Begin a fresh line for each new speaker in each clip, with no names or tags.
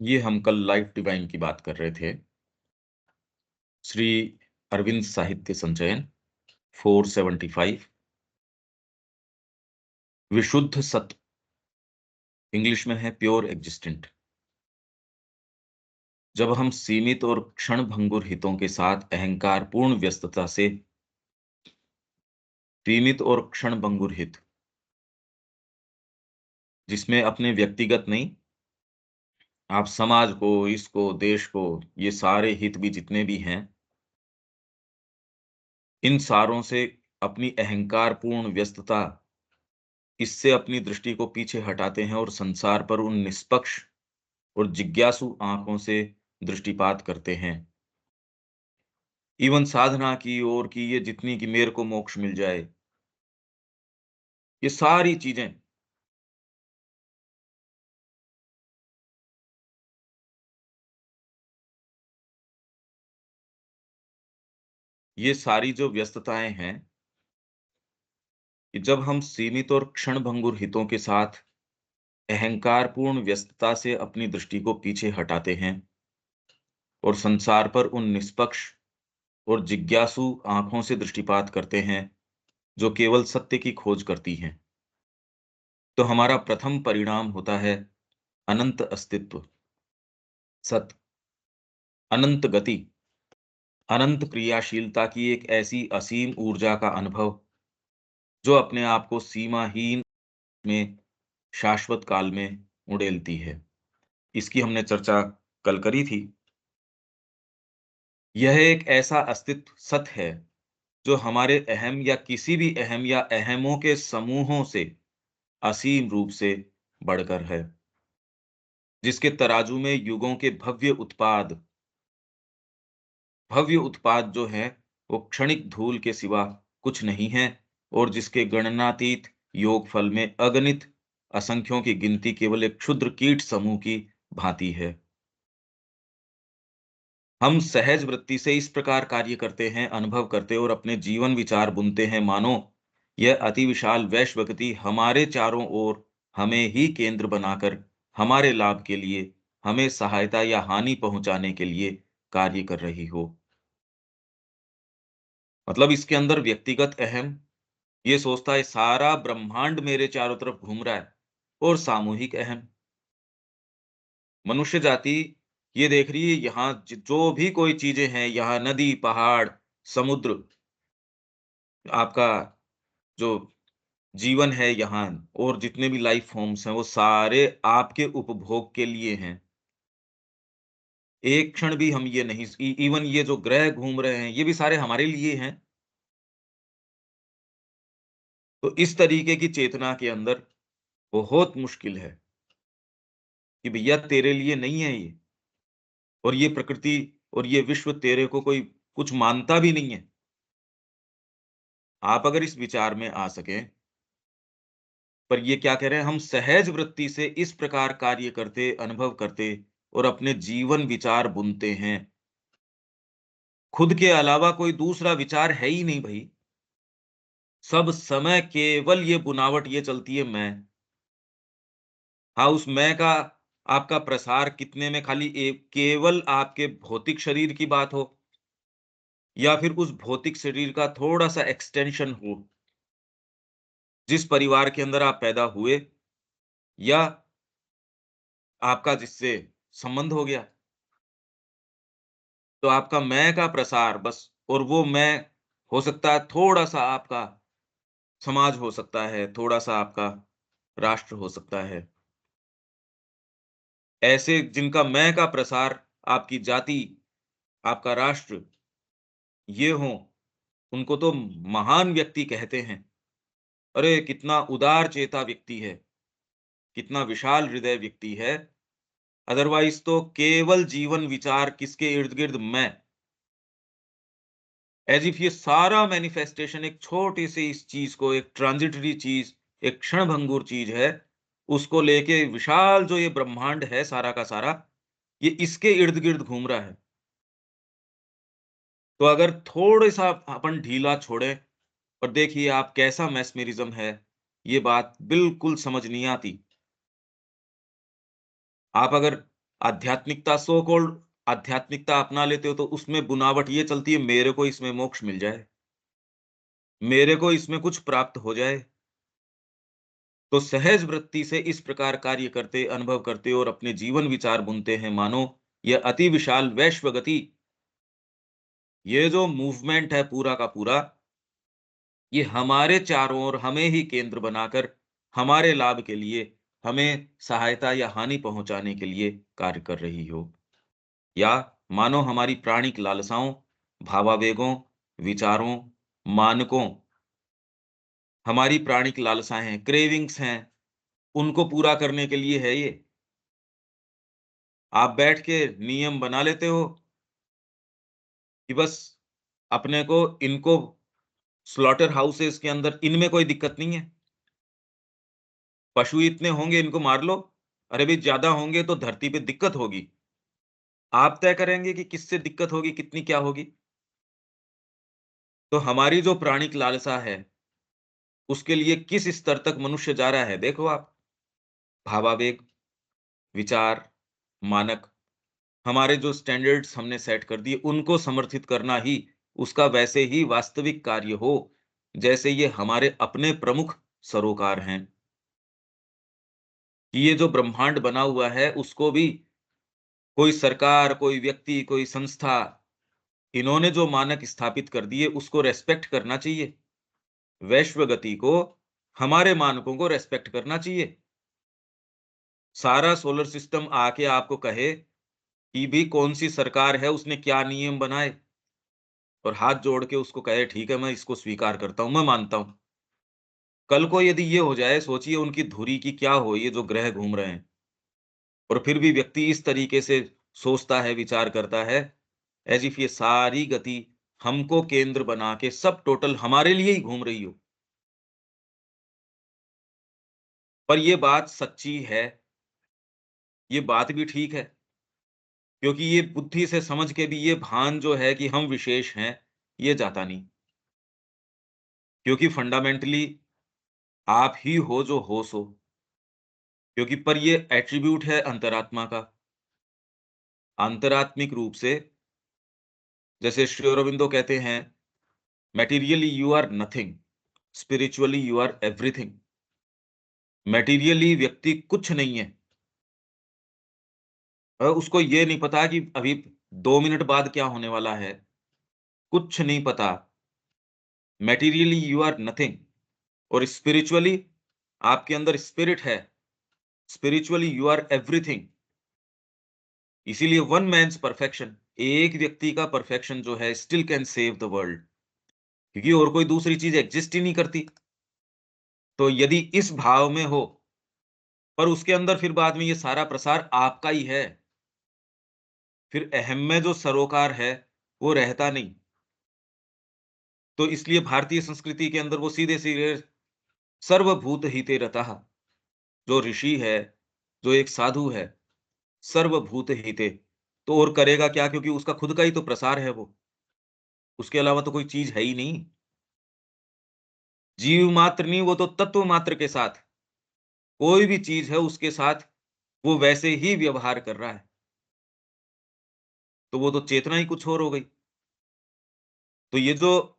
ये हम कल लाइफ डिवाइन की बात कर रहे थे। श्री अरविंद साहित्य संचयन 475 विशुद्ध सत्य, इंग्लिश में है प्योर एग्जिस्टेंट। जब हम सीमित और क्षणभंगुर हितों के साथ अहंकारपूर्ण व्यस्तता से सीमित और क्षणभंगुर हित, जिसमें अपने व्यक्तिगत नहीं, आप समाज को, इसको, देश को, ये सारे हित भी जितने भी हैं, इन सारों से अपनी अहंकारपूर्ण व्यस्तता, इससे अपनी दृष्टि को पीछे हटाते हैं और संसार पर उन निष्पक्ष और जिज्ञासु आंखों से दृष्टिपात करते हैं। इवन साधना की ओर की ये जितनी कि मेरे को मोक्ष मिल जाए, ये सारी चीजें, ये सारी जो व्यस्तताएं हैं, कि जब हम सीमित और क्षणभंगुर हितों के साथ अहंकारपूर्ण व्यस्तता से अपनी दृष्टि को पीछे हटाते हैं और संसार पर उन निष्पक्ष और जिज्ञासु आंखों से दृष्टिपात करते हैं जो केवल सत्य की खोज करती हैं, तो हमारा प्रथम परिणाम होता है अनंत अस्तित्व, सत, अनंत गति, अनंत क्रियाशीलता की एक ऐसी असीम ऊर्जा का अनुभव जो अपने आप को सीमाहीन में शाश्वत काल में उड़ेलती है। इसकी हमने चर्चा कल करी थी। यह एक ऐसा अस्तित्व सत है जो हमारे अहम या किसी भी अहम या अहमों के समूहों से असीम रूप से बढ़कर है, जिसके तराजू में युगों के भव्य उत्पाद जो हैं, वो क्षणिक धूल के सिवा कुछ नहीं है, और जिसके गणनातीत योगफल में अगणित असंख्यों की गिनती केवल एक क्षुद्र कीट समूह की भांति है। हम सहज वृत्ति से इस प्रकार कार्य करते हैं, अनुभव करते और अपने जीवन विचार बुनते हैं, मानो यह अति विशाल वैश्वगति हमारे चारों ओर हमें ही केंद्र बनाकर हमारे लाभ के लिए, हमें सहायता या हानि पहुंचाने के लिए कार्य कर रही हो। मतलब इसके अंदर व्यक्तिगत अहम ये सोचता है सारा ब्रह्मांड मेरे चारों तरफ घूम रहा है, और सामूहिक अहम मनुष्य जाति ये देख रही है यहाँ जो भी कोई चीजें हैं, यहाँ नदी, पहाड़, समुद्र, आपका जो जीवन है यहाँ, और जितने भी लाइफ फॉर्म्स हैं वो सारे आपके उपभोग के लिए हैं। एक क्षण भी हम ये नहीं, इवन ये जो ग्रह घूम रहे हैं ये भी सारे हमारे लिए हैं। तो इस तरीके की चेतना के अंदर बहुत मुश्किल है कि भैया तेरे लिए नहीं है ये, और ये प्रकृति और ये विश्व तेरे को कोई कुछ मानता भी नहीं है। आप अगर इस विचार में आ सकें, पर ये क्या कह रहे हैं, हम सहज वृत्ति से इस प्रकार कार्य करते, अनुभव करते और अपने जीवन विचार बुनते हैं। खुद के अलावा कोई दूसरा विचार है ही नहीं भई। सब समय केवल ये बुनावट ये चलती है मैं। हाँ, उस मैं का आपका प्रसार कितने में, खाली एक केवल आपके भौतिक शरीर की बात हो, या फिर उस भौतिक शरीर का थोड़ा-सा एक्सटेंशन हो, जिस परिवार के अंदर आप पैदा हुए या आपका जिससे संबंध हो गया, तो आपका मैं का प्रसार बस, और वो मैं हो सकता है थोड़ा-सा आपका समाज हो सकता है, थोड़ा-सा आपका राष्ट्र हो सकता है। ऐसे जिनका मैं का प्रसार, आपकी जाति, आपका राष्ट्र ये हों, उनको तो महान व्यक्ति कहते हैं। अरे! कितना उदार चेता व्यक्ति है, कितना विशाल हृदय व्यक्ति है। अदरवाइज़ तो केवल जीवन विचार किसके इर्द-गिर्द मैं, ऐज़ इफ ये सारा मैनिफेस्टेशन एक छोटी-सी इस चीज़ को, एक ट्रांज़िटरी चीज़, एक क्षणभंगुर चीज़ है, उसको लेके विशाल जो ये ब्रह्मांड है सारा का सारा, ये इसके इर्द-गिर्द घूम रहा है। तो अगर थोड़ा-सा अपन ढीला छोड़ें और देखिए आप कैसा मैस्मेरिज़्म है, ये बात बिल्कुल समझ नहीं आती। आप अगर आध्यात्मिकता सो कॉल्ड आध्यात्मिकता अपना लेते हो तो उसमें बुनावट ये चलती है, मेरे को इसमें मोक्ष मिल जाए, मेरे को इसमें कुछ प्राप्त हो जाए। तो सहज वृत्ति से इस प्रकार कार्य करते, अनुभव करते और अपने जीवन विचार बुनते हैं मानो यह अति विशाल वैश्व गति, ये जो मूवमेंट है पूरा का पूरा, ये हमारे चारों ओर हमें ही केंद्र बनाकर हमारे लाभ के लिए, हमें सहायता या हानि पहुंचाने के लिए कार्य कर रही हो। या मानो हमारी प्राणिक लालसाओं, भावावेगों, विचारों, मानकों, हमारी प्राणिक लालसाएं हैं, क्रेविंग्स हैं, उनको पूरा करने के लिए है ये। आप बैठ के नियम बना लेते हो कि बस अपने को इनको स्लॉटर हाउसेस के अंदर इनमें कोई दिक्कत नहीं है। पशु इतने होंगे इनको मार लो। अरे भाई ज़्यादा होंगे तो धरती पे दिक्कत होगी। आप तय करेंगे कि किससे दिक्कत होगी, कितनी क्या होगी। तो हमारी जो प्राणिक लालसा है, उसके लिए किस स्तर तक मनुष्य जा रहा है देखो आप। भावावेग, विचार, मानक, हमारे जो स्टैंडर्ड्स हमने सेट कर दिए उनको समर्थित करना ही उसका वैसे ही वास्तविक कार्य हो, जैसे ये हमारे अपने प्रमुख सरोकार हैं। कि ये जो ब्रह्मांड बना हुआ है उसको भी कोई सरकार, कोई व्यक्ति, कोई संस्था, इन्होंने जो मानक स्थापित कर दिए उसको रेस्पेक्ट करना चाहिए। वैश्व गति को, हमारे मानकों को रेस्पेक्ट करना चाहिए। सारा सोलर सिस्टम आके आपको कहे कि भी कौन-सी सरकार है, उसने क्या नियम बनाए और हाथ जोड़ के उसको कहे ठीक है मैं इसको स्वीकार करता हूँ, मैं मानता हूँ। कल को यदि ये हो जाए, सोचिए उनकी धुरी की क्या हो, ये जो ग्रह घूम रहे हैं और फिर भी व्यक्ति इस तरीके से सोचता है, विचार करता है, एज़ इफ ये सारी गति हमको केंद्र बना के सब टोटल हमारे लिए ही घूम रही हो। पर ये बात सच्ची है, ये बात भी ठीक है, क्योंकि ये बुद्धि से समझ के भी ये भान जो है कि हम विशेष हैं, ये जाता नहीं। क्योंकि फंडामेंटली आप ही हो जो हो सो, क्योंकि पर ये एट्रिब्यूट है अंतरात्मा का। आंतरात्मिक रूप से जैसे श्री अरबिंदो कहते हैं, "materially you are nothing, spiritually you are everything." Materially व्यक्ति कुछ नहीं है। उसको ये नहीं पता कि अभी 2 मिनट बाद क्या होने वाला है, कुछ नहीं पता। मटेरियली यू आर नथिंग और स्पिरिचुअली आपके अंदर स्पिरिट है, स्पिरिचुअली यू आर एवरीथिंग। इसीलिए वन मैन्स परफेक्शन, एक व्यक्ति का परफेक्शन जो है still can save the world, क्योंकि और कोई दूसरी चीज़ एक्जिस्ट ही नहीं करती। तो यदि इस भाव में हो, पर उसके अंदर फिर बाद में ये सारा प्रसार आपका ही है, फिर अहम में जो सरोकार है, वो रहता नहीं। तो इसलिए भारतीय संस्कृति के अंदर वो सीधे-सीधे सर्वभूत हिते रतः, जो ऋषि है, जो एक साधु है, सर्वभूत हिते, तो और करेगा क्या, क्योंकि उसका खुद का ही तो प्रसार है वो, उसके अलावा तो कोई चीज़ है ही नहीं। जीव मात्र नहीं, वो तो तत्व मात्र के साथ, कोई भी चीज़ है उसके साथ वो वैसे ही व्यवहार कर रहा है, तो वो तो चेतना ही कुछ और हो गई। तो ये जो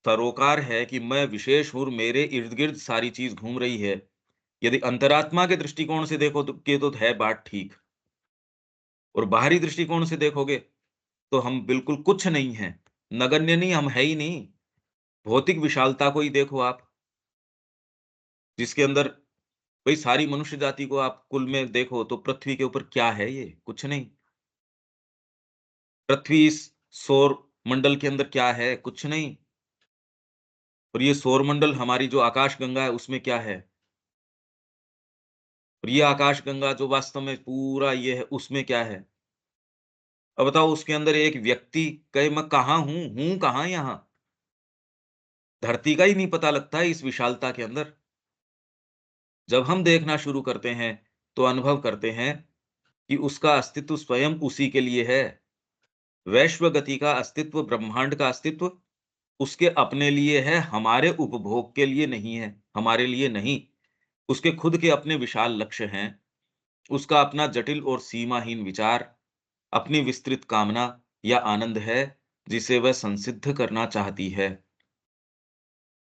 सरोकार है कि मैं विशेष हूँ, मेरे इर्द-गिर्द सारी चीज़ घूम रही है, यदि अंतरात्मा के दृष्टिकोण से देखो तो है बात ठीक, और बाहरी दृष्टिकोण से देखोगे, तो हम बिल्कुल कुछ नहीं हैं, नगण्य नहीं, हम है ही नहीं। भौतिक विशालता को ही देखो आप, जिसके अंदर भई सारी मनुष्य जाति को आप कुल में देखो तो पृथ्वी के ऊपर क्या है ये? कुछ नहीं। पृथ्वी इस सौर मंडल के अंदर क्या है? कुछ नहीं। और ये सौर मंडल हमारी जो आकाश गंगा है उसमें क्या है? और ये आकाश गंगा जो वास्तव में पूरा ये है उसमें क्या है? अब बताओ उसके अंदर एक व्यक्ति कहे मैं कहाँ हूँ कहाँ यहाँ? धरती का ही नहीं पता लगता है इस विशालता के अंदर। जब हम देखना शुरू करते हैं, तो अनुभव करते हैं कि उसका अस्तित्व स्वयं उसी के लिए है। वैश्व गति का अस्तित्व, ब्रह्मांड का अस्तित्व उसके अपने लिए है, हमारे उपभोग के लिए नहीं है, हमारे लिए नहीं। उसके खुद के अपने विशाल लक्ष्य हैं उसका अपना जटिल और सीमाहीन विचार, अपनी विस्तृत कामना या आनंद है जिसे वह संसिद्ध करना चाहती है।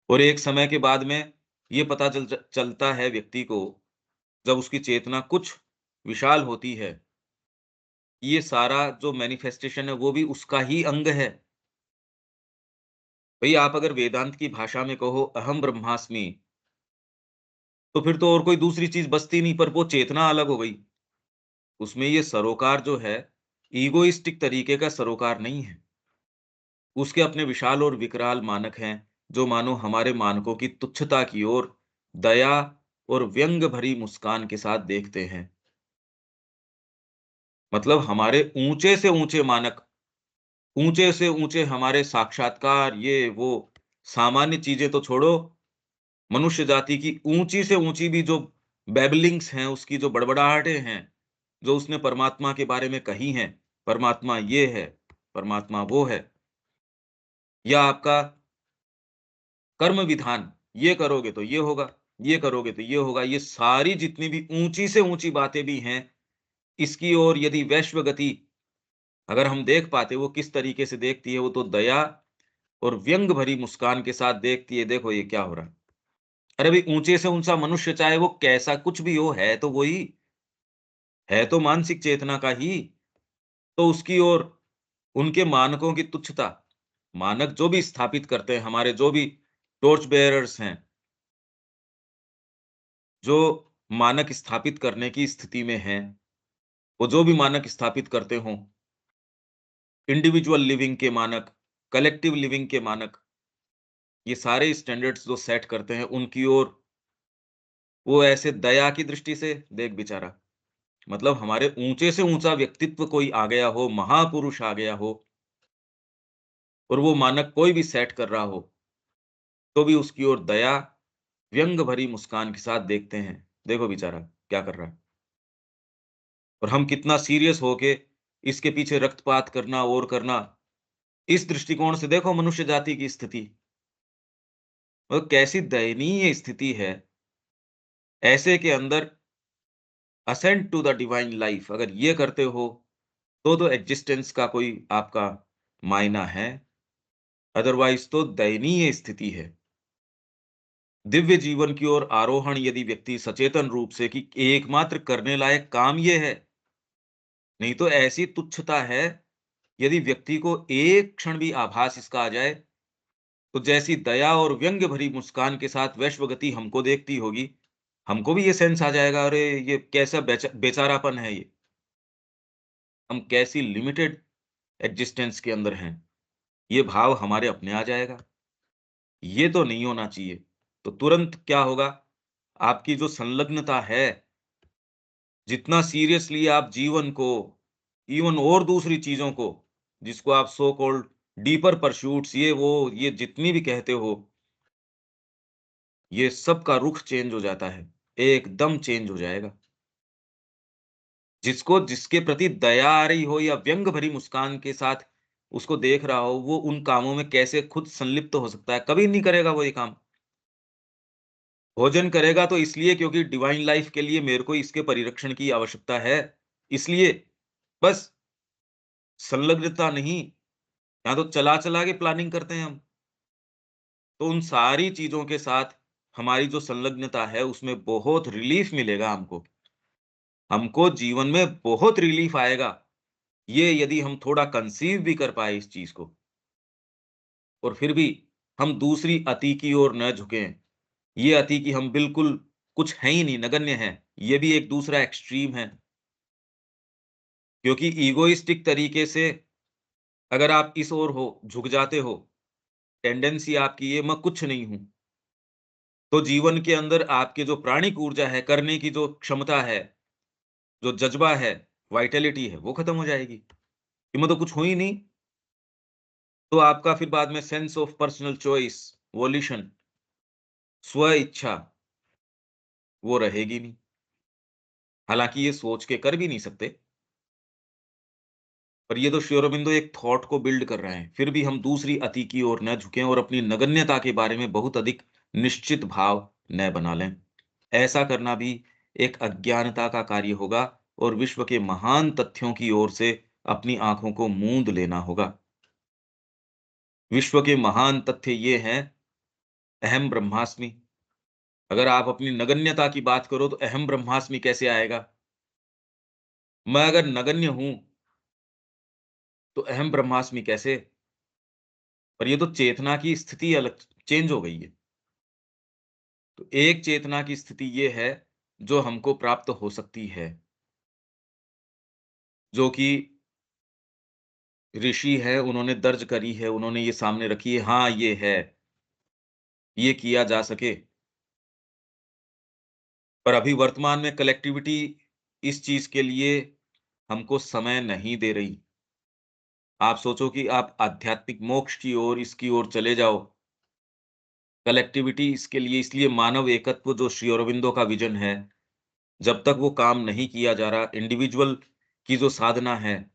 और एक समय के बाद में ये पता चलता है व्यक्ति को, जब उसकी चेतना कुछ विशाल होती है, ये सारा जो मैनिफेस्टेशन है वो भी उसका ही अंग है। भई आप अगर वेदांत की भाषा में कहो अहम ब्रह्मास्मि, तो फिर तो और कोई दूसरी चीज़ बचती नहीं, पर वो चेतना अलग हो गई। उसमें ये सरोकार जो है, ईगोइस्टिक तरीके का सरोकार नहीं है। उसके अपने विशाल और विकराल मानक हैं, जो मानो हमारे मानकों की तुच्छता की ओर दया और व्यंग भरी मुस्कान के साथ देखते हैं। मतलब हमारे ऊँचे से ऊँचे मानक, ऊँचे से ऊँचे हमारे साक्षात्कार, ये वो सामान्य चीज़ें तो छोड़ो, मनुष्य जाति की ऊँची से ऊँची भी जो बैबलिंग्स हैं, उसकी जो बड़बड़ाहटें हैं, जो उसने परमात्मा के बारे में कही हैं, परमात्मा ये है, परमात्मा वो है, या आपका कर्म विधान, ये करोगे तो ये होगा, ये करोगे तो ये होगा, ये सारी जितनी भी ऊँची से ऊँची बातें भी हैं, इसकी ओर यदि वैश्व गति अगर हम देख पाते, वो किस तरीके से देखती है, वो तो दया और व्यंग भरी मुस्कान के साथ देखती है, देखो ये क्या हो रहा है। अरे भाई, ऊँचे से ऊँचा मनुष्य चाहे वो कैसा कुछ भी हो, है तो वही, है तो मानसिक चेतना का ही, तो उसकी ओर उनके मानकों की तुच्छता, मानक जो भी स्थापित करते हैं, हमारे जो भी टॉर्च बेयरर्स हैं, जो मानक स्थापित करने की स्थिति में हैं, वो जो भी मानक स्थापित करते हों, इंडिविजुअल लिविंग के मानक, कलेक्टिव लिविंग के मानक, ये सारे स्टैंडर्ड्स जो सेट करते हैं, उनकी ओर वो ऐसे दया की दृष्टि से देख बेचारा, मतलब हमारे ऊँचे से ऊँचा व्यक्तित्व कोई आ गया हो, महापुरुष आ गया हो और वो मानक कोई भी सेट कर रहा हो, तो भी उसकी ओर दया, व्यंग भरी मुस्कान के साथ देखते हैं। देखो बेचारा क्या कर रहा है, और हम कितना सीरियस होके इसके पीछे रक्तपात करना और करना, इस दृष्टिकोण से देखो मनुष्य जाति की स्थिति, और कैसी दयनीय स्थिति है। ऐसे के अंदर ascend to the divine life अगर ये करते हो, तो एग्जिस्टेंस का कोई आपका मायना है, अदरवाइज तो दयनीय स्थिति है। दिव्य जीवन की ओर आरोहण यदि व्यक्ति सचेतन रूप से कि एकमात्र करने लायक काम ये है, नहीं तो ऐसी तुच्छता है, यदि व्यक्ति को एक क्षण भी आभास इसका आ जाए, तो जैसी दया और व्यंग्य भरी मुस्कान के साथ वैश्वगति हमको देखती होगी, हमको भी ये सेंस आ जाएगा, अरे ये कैसा बेचारापन है ये, हम कैसी लिमिटेड एग्जिस्टेंस के अंदर हैं, ये भाव हमारे अपने आ जाएगा। ये तो नहीं होना चाहिए। तो तुरंत क्या होगा, आपकी जो संलग्नता है, जितना सीरियसली आप जीवन को, इवन और दूसरी चीज़ों को, जिसको आप सो कॉल्ड डीपर परस्यूट्स, ये वो, ये जितनी भी कहते हो, ये सब का रुख चेंज हो जाता है, एकदम चेंज हो जाएगा। जिसको जिसके प्रति दया आ रही हो या व्यंग भरी मुस्कान के साथ उसको देख रहा हो, वो उन कामों में कैसे खुद संलिप्त हो सकता है? कभी नहीं करेगा वो ये काम। भोजन करेगा तो इसलिए क्योंकि डिवाइन लाइफ के लिए मेरे को इसके परिरक्षण की आवश्यकता है, इसलिए, बस। संलग्नता नहीं, यहाँ तो चला-चला के प्लानिंग करते हैं हम। तो उन सारी चीज़ों के साथ हमारी जो संलग्नता है, उसमें बहुत रिलीफ़ मिलेगा हमको। हमको जीवन में बहुत रिलीफ़ आएगा, ये यदि हम थोड़ा कंसीव भी कर पाएँ इस चीज़ को, और फिर भी हम दूसरी अति की ओर न झुकें। ये अति कि हम बिल्कुल कुछ हैं ही नहीं, नगण्य हैं, ये भी एक दूसरा एक्सट्रीम है। क्योंकि ईगोइस्टिक तरीके से अगर आप इस ओर हो, झुक जाते हो, टेंडेंसी आपकी ये मैं कुछ नहीं हूँ, तो जीवन के अंदर आपके जो प्राणिक ऊर्जा है, करने की जो क्षमता है, जो जज़्बा है, वाइटैलिटी है, वो खत्म हो जाएगी, कि मैं तो कुछ हूँ ही नहीं। तो आपका फिर बाद में सेंस ऑफ पर्सनल चॉइस, वोल्यूशन, स्व इच्छा, वो रहेगी नहीं। हालाँकि ये सोच के कर भी नहीं सकते, पर ये तो श्री अरबिंदो एक थॉट को बिल्ड कर रहे हैं। फिर भी हम दूसरी अति की ओर न झुकें और अपनी नगण्यता के बारे में बहुत अधिक निश्चित भाव न बना लें। ऐसा करना भी एक अज्ञानता का कार्य होगा और विश्व के महान तथ्यों की ओर से अपनी आंखों को मूंद लेना होगा। विश्व के महान तथ्य ये हैं, अहम ब्रह्मास्मि। अगर आप अपनी नगण्यता की बात करो तो अहम ब्रह्मास्मि कैसे आएगा? मैं अगर नगण्य हूं तो अहम ब्रह्मास्मि कैसे? पर ये तो चेतना की स्थिति अलग चेंज हो गई है। तो एक चेतना की स्थिति ये है जो हमको प्राप्त हो सकती है, जो कि ऋषि है, उन्होंने दर्ज करी है, उन्होंने ये सामने रखी है, हाँ, ये है, ये किया जा सके। पर अभी वर्तमान में कलेक्टिविटी इस चीज़ के लिए हमको समय नहीं दे रही। आप सोचो कि आप आध्यात्मिक मोक्ष की ओर, इसकी ओर चले जाओ। कलेक्टिविटी इसके लिए, इसलिए मानव एकत्व जो श्री अरविंदो का विज़न है, जब तक वो काम नहीं किया जा रहा, इंडिविजुअल की जो साधना है,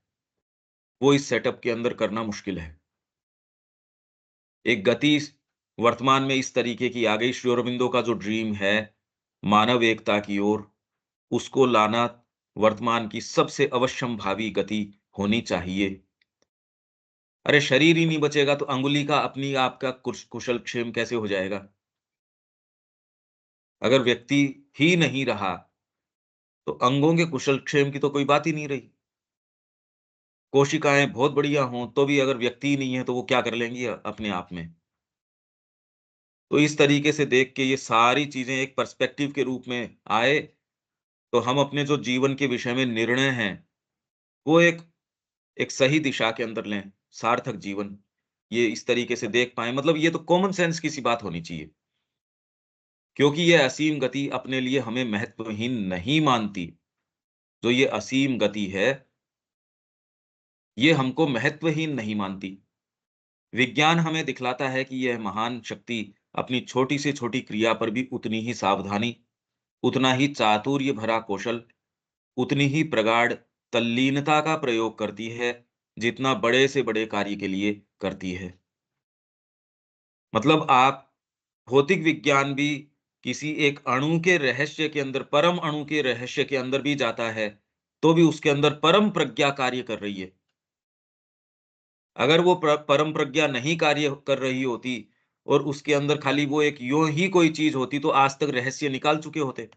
वो इस सेटअप के अंदर करना मुश्किल है। एक गति वर्तमान में इस तरीके की आ गई, श्री अरविंदो का जो ड्रीम है, मानव एकता की ओर, उसको लाना वर्तमान की सबसे अवश्यंभावी गति होनी चाहिए। अरे! शरीर ही नहीं बचेगा तो अंगुली का अपनी आपका कुशल-क्षेम कैसे हो जाएगा? अगर व्यक्ति ही नहीं रहा, तो अंगों के कुशल-क्षेम की तो कोई बात ही नहीं रही। कोशिकाएँ बहुत बढ़िया हों, तो भी अगर व्यक्ति ही नहीं है, तो वो क्या कर लेंगी अपने आप में? तो इस तरीके से देख के ये सारी चीज़ें एक पर्सपेक्टिव के रूप में आए, तो हम अपने जो जीवन के विषय में निर्णय हैं, वो एक एक सही दिशा के अंदर लें, सार्थक जीवन। ये इस तरीके से देख पाएँ, मतलब ये तो कॉमन सेंस की सी बात होनी चाहिए। क्योंकि ये असीम गति अपने लिए हमें महत्वहीन नहीं मानती। जो ये असीम गति है, ये हमको महत्वहीन नहीं मानती। विज्ञान हमें दिखलाता है कि यह महान शक्ति अपनी छोटी से छोटी क्रिया पर भी उतनी ही सावधानी, उतना ही चातुर्य भरा कौशल, उतनी ही प्रगाढ़ तल्लीनता का प्रयोग करती है, जितना बड़े से बड़े कार्य के लिए करती है। मतलब आप भौतिक विज्ञान भी किसी एक अणु के रहस्य के अंदर, परम अणु के रहस्य के अंदर भी जाता है, तो भी उसके अंदर परम प्रज्ञा कार्य कर रही है। अगर वो परम प्रज्ञा नहीं कार्य कर रही होती और उसके अंदर खाली वो एक यूँ ही कोई चीज़ होती, तो आज तक रहस्य निकाल चुके होते।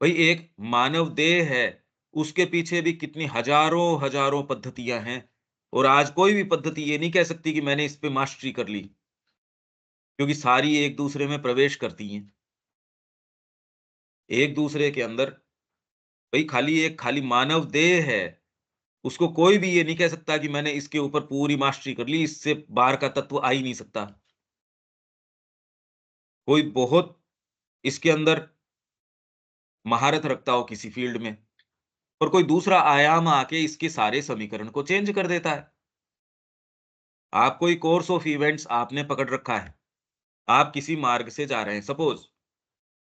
भई एक मानव देह है, उसके पीछे भी कितनी हज़ारों-हज़ारों पद्धतियाँ हैं और आज कोई भी पद्धति ये नहीं कह सकती कि मैंने इस पे मास्टरी कर ली, क्योंकि सारी एक-दूसरे में प्रवेश करती हैं। एक-दूसरे के अंदर भई खाली मानव देह है, उसको कोई भी ये नहीं कह सकता कि मैंने इसके ऊपर पूरी मास्टरी कर ली, इससे बाहर का तत्व आ ही नहीं सकता। कोई बहुत इसके अंदर महारत रखता हो किसी फ़ील्ड में और कोई दूसरा आयाम आके इसके सारे समीकरण को चेंज कर देता है। आप कोई कोर्स ऑफ इवेंट्स आपने पकड़ रखा है, आप किसी मार्ग से जा रहे हैं, सपोज़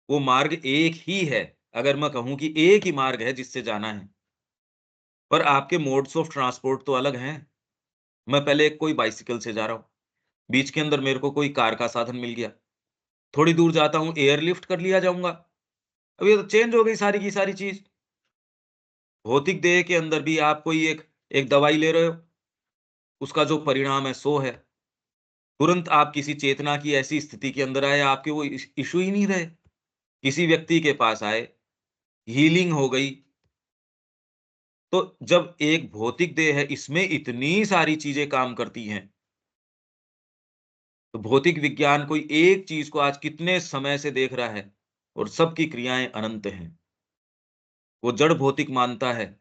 वो मार्ग एक ही है, अगर मैं कहूँ कि एक ही मार्ग है जिससे जाना है, पर आपके मोड्स ऑफ ट्रांसपोर्ट तो अलग हैं। मैं पहले कोई बाइसिकल से जा रहा हूँ, बीच के अंदर मेरे को कोई कार का साधन मिल गया, थोड़ी दूर जाता हूँ एयरलिफ्ट कर लिया जाऊँगा। अब ये तो चेंज हो गई सारी की सारी चीज़। भौतिक देह के अंदर भी आप कोई एक एक दवाई ले रहे हो, उसका जो परिणाम है सो है। तुरंत आप किसी चेतना की ऐसी स्थिति के अंदर आए, आपके वो इश्यू ही नहीं रहे। किसी व्यक्ति के पास आए, हीलिंग हो गई, तो जब एक भौतिक देह है, इसमें इतनी सारी चीज़ें काम करती हैं, तो भौतिक विज्ञान कोई एक चीज़ को आज कितने समय से देख रहा है और सबकी क्रियाएँ अनंत हैं। वो जड़ भौतिक मानता है,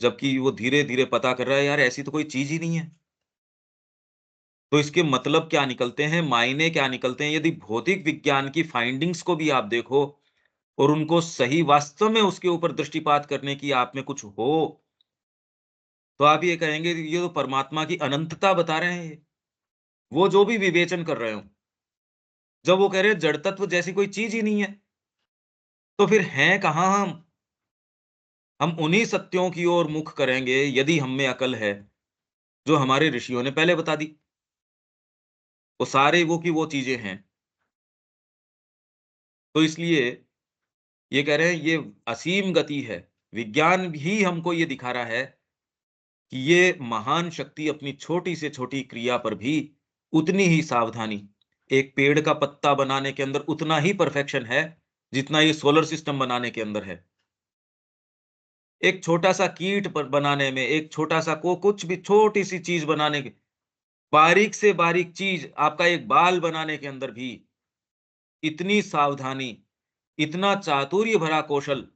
जबकि वो धीरे-धीरे पता कर रहा है, यार ऐसी तो कोई चीज़ ही नहीं है। तो इसके मतलब क्या निकलते हैं, मायने क्या निकलते हैं? यदि भौतिक विज्ञान की फाइंडिंग्स को भी आप देखो और उनको सही वास्तव में उसके ऊपर दृष्टिपात करने की आप में कुछ हो, तो आप ये कहेंगे कि ये तो परमात्मा की अनंतता बता रहे हैं ये। वो जो भी विवेचन कर रहे हों, जब वो कह रहे हैं जड़ तत्व जैसी कोई चीज़ ही नहीं है, तो फिर हैं कहाँ हम? हम उन्हीं सत्यों की ओर मुख करेंगे यदि हम में अकल है, जो हमारे ऋषियों ने पहले बता दी। वो सारे वो की वो चीज़ें हैं। तो इसलिए ये कह रहे हैं ये असीम गति है। विज्ञान ही हमको ये दिखा रहा है कि ये महान शक्ति अपनी छोटी से छोटी क्रिया पर भी उतनी ही सावधानी, एक पेड़ का पत्ता बनाने के अंदर उतना ही परफेक्शन है, जितना ये सोलर सिस्टम बनाने के अंदर है। एक छोटा-सा कीट पर बनाने में, एक छोटा-सा को कुछ भी छोटी-सी चीज़ बनाने के बारीक से बारीक चीज़ आपका एक बाल बनाने के अंदर भी इतनी सावधानी, इतना चातुर्य भरा कौशल,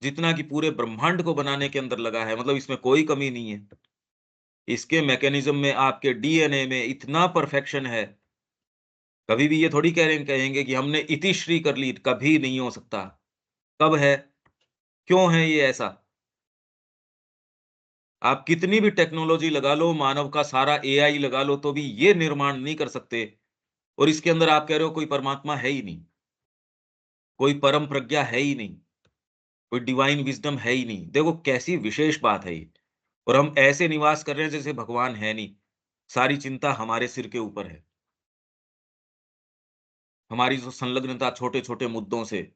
जितना कि पूरे ब्रह्मांड को बनाने के अंदर लगा है, मतलब इसमें कोई कमी नहीं है। इसके मैकेनिज़्म में, आपके डीएनए में इतना परफेक्शन है, कभी भी ये थोड़ी कहेंगे कि हमने इतिश्री कर ली, कभी नहीं हो सकता। कब है? क्यों है ये ऐसा? आप कितनी भी टेक्नोलॉजी लगा लो, मानव का सारा एआई लगा लो, तो भी ये निर्माण नहीं कर सकते और इसके अंदर आप कह रहे हो कोई परमात्मा है ही नहीं, कोई परम प्रज्ञा है ही नहीं, कोई डिवाइन विज़डम है ही नहीं। देखो कैसी विशेष बात है ये। और हम ऐसे निवास कर रहे हैं जैसे भगवान है नहीं। सारी चिंता हमारे सिर के ऊपर है। हमारी जो संलग्नता छोटे-छोटे मुद्दों से,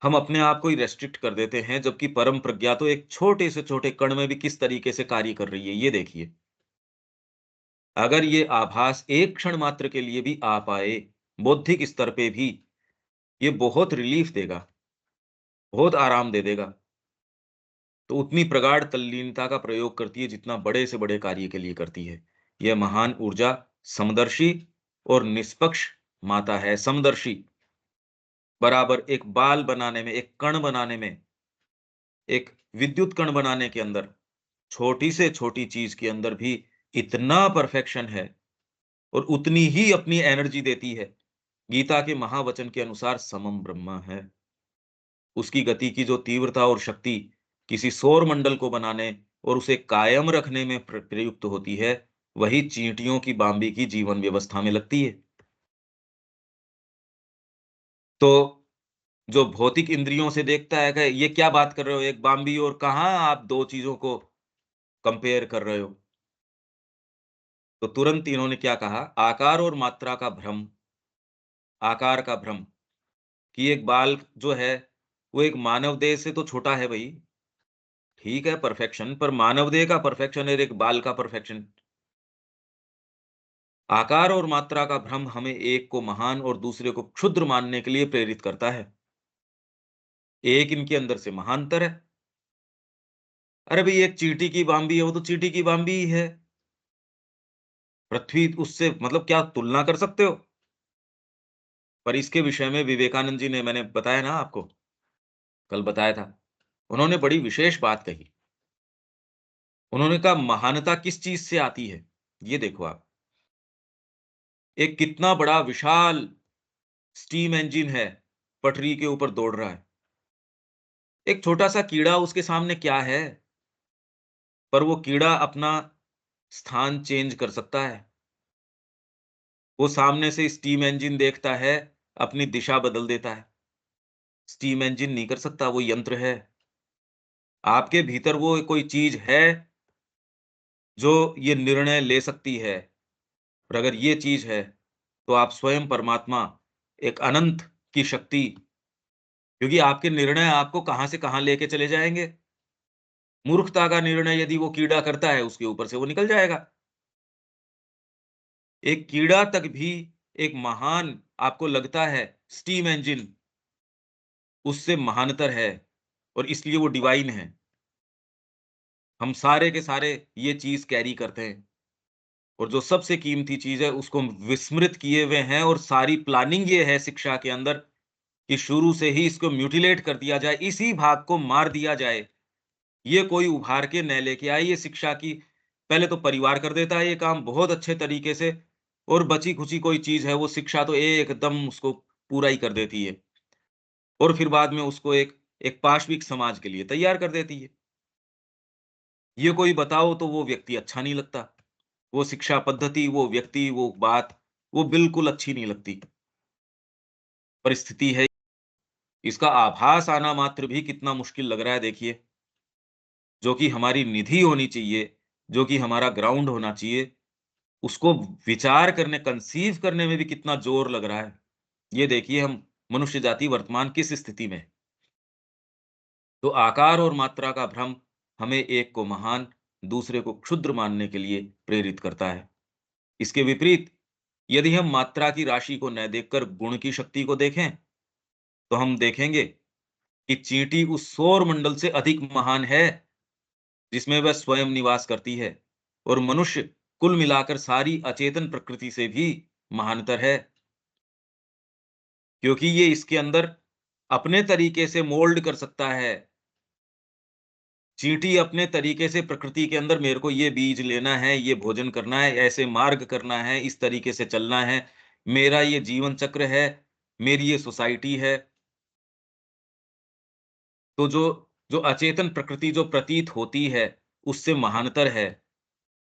हम अपने आप को ही रेस्ट्रिक्ट कर देते हैं, जबकि परम प्रज्ञा तो एक छोटे से छोटे कण में भी किस तरीके से कार्य कर रही है, ये देखिए। अगर ये आभास एक क्षण मात्र के लिए भी आ पाए, बौद्धिक स्तर पे भी, ये बहुत रिलीफ देगा, बहुत आराम दे देगा। तो उतनी प्रगाढ़ तल्लीनता का प्रयोग करती है जितना बड़े से बड़े कार्य के लिए करती है। यह महान ऊर्जा समदर्शी और निष्पक्ष माता है। समदर्शी बराबर एक बाल बनाने में, एक कण बनाने में, एक विद्युत कण बनाने के अंदर, छोटी से छोटी चीज़ के अंदर भी इतना परफेक्शन है और उतनी ही अपनी एनर्जी देती है। गीता के महावचन के अनुसार समम ब्रह्म है। उसकी गति की जो तीव्रता और शक्ति किसी सौर मंडल को बनाने और उसे कायम रखने में प्रयुक्त होती है, वही चींटियों की बाम्बी की जीवन व्यवस्था में लगती है। तो जो भौतिक इंद्रियों से देखता है कि ये क्या बात कर रहे हो, एक बाम्बी और कहाँ आप 2 चीज़ों को कंपेयर कर रहे हो? तो तुरंत इन्होंने क्या कहा, आकार और मात्रा का भ्रम, आकार का भ्रम, कि एक बाल जो है, वो एक मानव देह से तो छोटा है भई। ठीक है परफेक्शन, पर मानव देह का परफेक्शन और एक बाल का परफेक्शन। आकार और मात्रा का भ्रम हमें एक को महान और दूसरे को क्षुद्र मानने के लिए प्रेरित करता है। एक इनके अंदर से महानतर है। अरे भई एक चींटी की बाम्बी है, वो तो चींटी की बाम्बी ही है। पृथ्वी उससे मतलब क्या तुलना कर सकते हो? पर इसके विषय में विवेकानंद जी ने, मैंने बताया ना आपको, कल बताया था। उन्होंने बड़ी विशेष बात कही। उन्होंने कहा महानता किस चीज़ से आती है? ये देखो आप, एक कितना बड़ा विशाल स्टीम इंजन है, पटरी के ऊपर दौड़ रहा है। एक छोटा-सा कीड़ा उसके सामने क्या है? पर वो कीड़ा अपना स्थान चेंज कर सकता है। वो सामने से स्टीम इंजन देखता है, अपनी दिशा बदल देता है। स्टीम इंजन नहीं कर सकता, वो यंत्र है। आपके भीतर वो कोई चीज़ है, जो ये निर्णय ले सकती है। और अगर ये चीज़ है, तो आप स्वयं परमात्मा, एक अनंत की शक्ति, क्योंकि आपके निर्णय आपको कहाँ से कहाँ लेके चले जाएँगे। मूर्खता का निर्णय यदि वो कीड़ा करता है, उसके ऊपर से वो निकल जाएगा। एक कीड़ा तक भी एक महान आपको लगता है स्टीम इंजन उससे महानतर है और इसलिए वो डिवाइन है। हम सारे के सारे ये चीज़ कैरी करते हैं और जो सबसे कीमती चीज़ है उसको हम विस्मृत किए हुए हैं और सारी प्लानिंग ये है शिक्षा के अंदर कि शुरू से ही इसको म्यूटिलेट कर दिया जाए, इसी भाग को मार दिया जाए। ये कोई उभार के न लेके आए, ये शिक्षा की पहले तो परिवार कर देता है ये काम बहुत अच्छे तरीके से और बची-खुची कोई चीज़ है वो शिक्षा तो एकदम उसको पूरा ही कर देती है और फिर बाद में उसको एक एक पाशविक समाज के लिए तैयार कर देती है। ये कोई बताओ तो वो व्यक्ति अच्छा नहीं लगता। वो शिक्षा पद्धति, वो व्यक्ति, वो बात, वो बिल्कुल अच्छी नहीं लगती। परिस्थिति है, इसका आभास आना मात्र भी कितना मुश्किल लग रहा है देखिए। जो कि हमारी निधि होनी चाहिए, जो कि हमारा ग्राउंड होना चाहिए, उसको विचार करने, कंसीव करने में भी कितना ज़ोर लग रहा है। ये देखिए हम मनुष्य जाति वर्तमान किस स्थिति में है। तो आकार और मात्रा का भ्रम हमें एक को महान, दूसरे को क्षुद्र मानने के लिए प्रेरित करता है। इसके विपरीत यदि हम मात्रा की राशि को न देखकर गुण की शक्ति को देखें, तो हम देखेंगे कि चींटी उस सौर मंडल से अधिक महान है जिसमें वह स्वयं निवास करती है, और मनुष्य कुल मिलाकर सारी अचेतन प्रकृति से भी महानतर है, क्योंकि ये इसके अंदर अपने तरीके से मोल्ड कर सकता है। चींटी अपने तरीके से प्रकृति के अंदर मेरे को ये बीज लेना है, ये भोजन करना है, ऐसे मार्ग करना है, इस तरीके से चलना है, मेरा ये जीवन चक्र है, मेरी ये सोसाइटी है। तो जो जो अचेतन प्रकृति जो प्रतीत होती है, उससे महानतर है,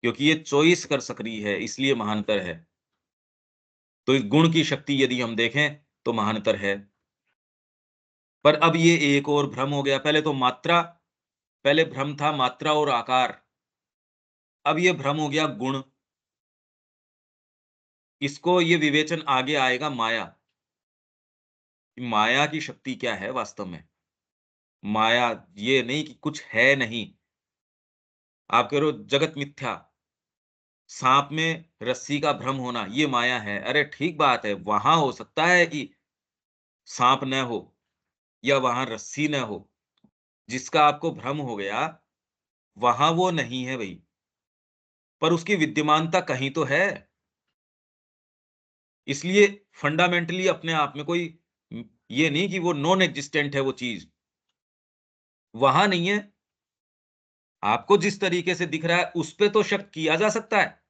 क्योंकि ये चॉइस कर सक रही है, इसलिए महानतर है। तो इस गुण की शक्ति यदि हम देखें, तो महानतर है। पर अब ये एक और भ्रम हो गया, पहले भ्रम था मात्रा और आकार, अब ये भ्रम हो गया गुण। इसको ये विवेचन आगे आएगा माया, कि माया की शक्ति क्या है वास्तव में। माया ये नहीं कि कुछ है नहीं, आप कह रहे हो जगत मिथ्या, साँप में रस्सी का भ्रम होना, ये माया है। अरे ठीक बात है, वहाँ हो सकता है कि साँप न हो या वहाँ रस्सी न हो, जिसका आपको भ्रम हो गया, वहाँ वो नहीं है भई, पर उसकी विद्यमानता कहीं तो है। इसलिए फंडामेंटली अपने आप में कोई ये नहीं कि वो नॉन एक्जिस्टेंट है वो चीज़, वहाँ नहीं है। आपको जिस तरीके से दिख रहा है, उस पे तो शक किया जा सकता है।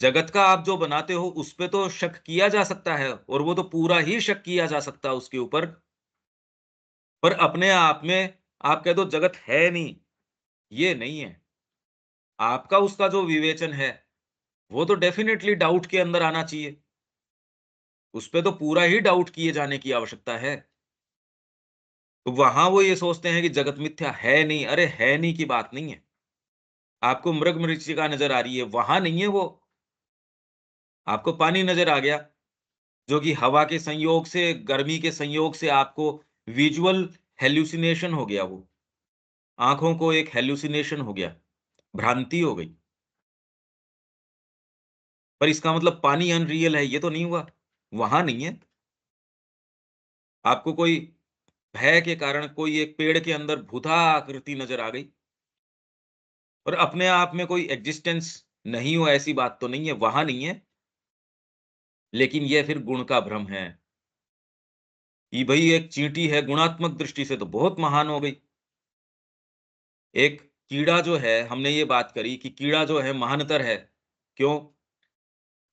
जगत का आप जो बनाते हो, उस पे तो शक किया जा सकता है, और वो तो पूरा ही शक किया जा सकता है उसके ऊपर। पर अपने आप में आप कह दो जगत है नहीं, ये नहीं है। आपका उसका जो विवेचन है, वो तो डेफ़िनेटली डाउट के अंदर आना चाहिए। उस पे तो पूरा ही डाउट किए जाने की आवश्यकता है। तो वहाँ वो ये सोचते हैं कि जगत मिथ्या है नहीं, अरे है नहीं की बात नहीं है। आपको मृग-मरीचिका नज़र आ रही है, वहाँ नहीं है वो। आपको पानी नज़र आ गया, जो कि हवा के संयोग से, गर्मी के संयोग से आपको विज़ुअल हैल्यूसिनेशन हो गया वो। आँखों को एक हैल्यूसिनेशन हो गया, भ्रांति हो गई। पर इसका मतलब पानी अनरियल है, ये तो नहीं हुआ। वहाँ नहीं है। आपको कोई भय के कारण कोई एक पेड़ के अंदर भुतहा आकृति नज़र आ गई, और अपने आप में कोई एक्जिस्टेंस नहीं हो, ऐसी बात तो नहीं है, वहाँ नहीं है। लेकिन ये फिर गुण का भ्रम है, कि भई एक चींटी है, गुणात्मक दृष्टि से तो बहुत महान हो गई। एक कीड़ा जो है, हमने ये बात करी कि कीड़ा जो है महानतर है। क्यों?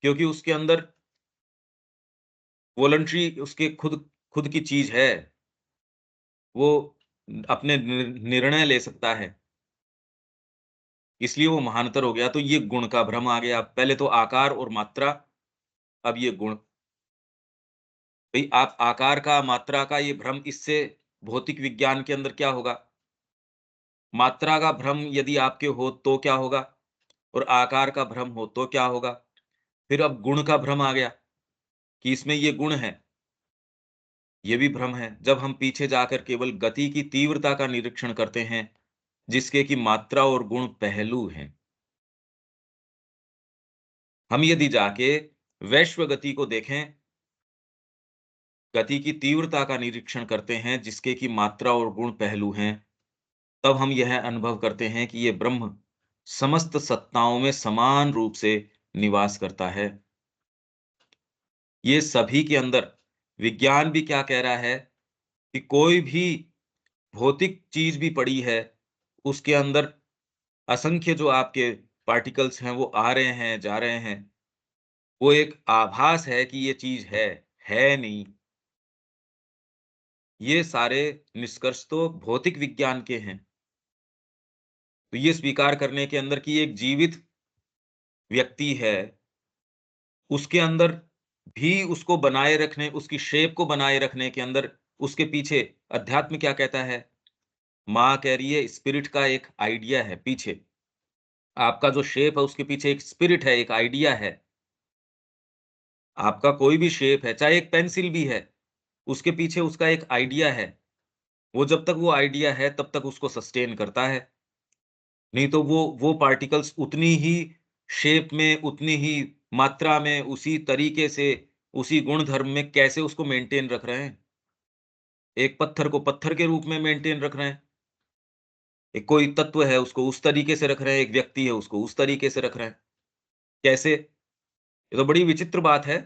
क्योंकि उसके अंदर वॉलंटरी उसके खुद खुद की चीज़ है। वो अपने निर्णय ले सकता है, इसलिए वो महानतर हो गया। तो ये गुण का भ्रम आ गया। पहले तो आकार और मात्रा, अब ये गुण। भई आप आकार का, मात्रा का ये भ्रम, इससे भौतिक विज्ञान के अंदर क्या होगा? मात्रा का भ्रम यदि आपके हो तो क्या होगा? और आकार का भ्रम हो तो क्या होगा? फिर अब गुण का भ्रम आ गया, कि इसमें ये गुण है, ये भी भ्रम है। जब हम पीछे जाकर केवल गति की तीव्रता का निरीक्षण करते हैं, जिसके कि मात्रा और गुण पहलू हैं। हम यदि जाके वैश्व गति को देखें, गति की तीव्रता का निरीक्षण करते हैं, जिसके कि मात्रा और गुण पहलू हैं, तब हम यह अनुभव करते हैं कि ये ब्रह्म समस्त सत्ताओं में समान रूप से निवास करता है। ये सभी के अंदर, विज्ञान भी क्या कह रहा है, कि कोई भी भौतिक चीज़ भी पड़ी है, उसके अंदर असंख्य जो आपके पार्टिकल्स हैं, वो आ रहे हैं, जा रहे हैं। वो एक आभास है कि ये चीज़ है नहीं। ये सारे निष्कर्ष तो भौतिक विज्ञान के हैं। तो ये स्वीकार करने के अंदर कि एक जीवित व्यक्ति है, उसके अंदर भी उसको बनाए रखने, उसकी शेप को बनाए रखने के अंदर, उसके पीछे अध्यात्म क्या कहता है? माँ कह रही है स्पिरिट का एक आइडिया है पीछे। आपका जो शेप है उसके पीछे एक स्पिरिट है, एक आइडिया है। आपका कोई भी शेप है, चाहे एक पेंसिल भी है, उसके पीछे उसका एक आइडिया है। वो जब तक वो आइडिया है तब तक उसको सस्टेन करता है। नहीं तो वो पार्टिकल्स उतनी ही शेप में, उतनी ही मात्रा में, उसी तरीके से, उसी गुण धर्म में कैसे उसको मेंटेन रख रहे हैं। एक पत्थर को पत्थर के रूप में मेंटेन रख रहे हैं। एक कोई तत्व है उसको उस तरीके से रख रहे हैं, एक व्यक्ति है उसको उस तरीके से रख रहे हैं। कैसे? ये तो बड़ी विचित्र बात है।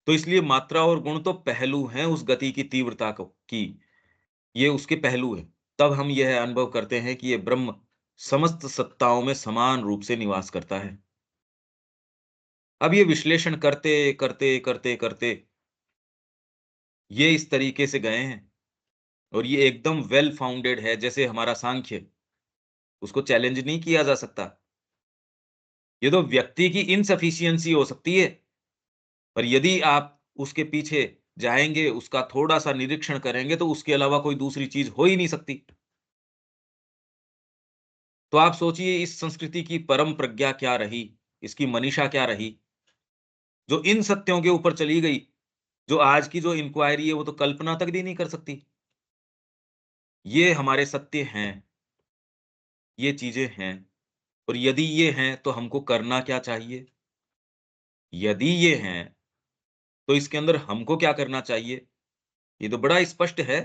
तो इसलिए मात्रा और गुण तो पहलू हैं उस गति की तीव्रता को की, ये उसके पहलू हैं। तब हम यह अनुभव करते हैं कि ये ब्रह्म समस्त सत्ताओं में समान रूप से निवास करता है। अब ये विश्लेषण करते, करते, करते, करते ये इस तरीके से गए हैं और ये एकदम वेल फाउंडेड है जैसे हमारा सांख्य, उसको चैलेंज नहीं किया जा सकता। ये तो व्यक्ति की इनसफिशिएंसी हो सकती है, पर यदि आप उसके पीछे जाएँगे, उसका थोड़ा-सा निरीक्षण करेंगे तो उसके अलावा कोई दूसरी चीज़ हो ही नहीं सकती। तो आप सोचिए इस संस्कृति की परम प्रज्ञा क्या रही, इसकी मनीषा क्या रही, जो इन सत्यों के ऊपर चली गई, जो आज की जो इंक्वायरी है वो तो कल्पना तक भी नहीं कर सकती। ये हमारे सत्य हैं, ये चीज़ें हैं और यदि ये हैं तो हमको करना क्या चाहिए? यदि ये हैं, तो इसके अंदर हमको क्या करना चाहिए? ये तो बड़ा स्पष्ट है।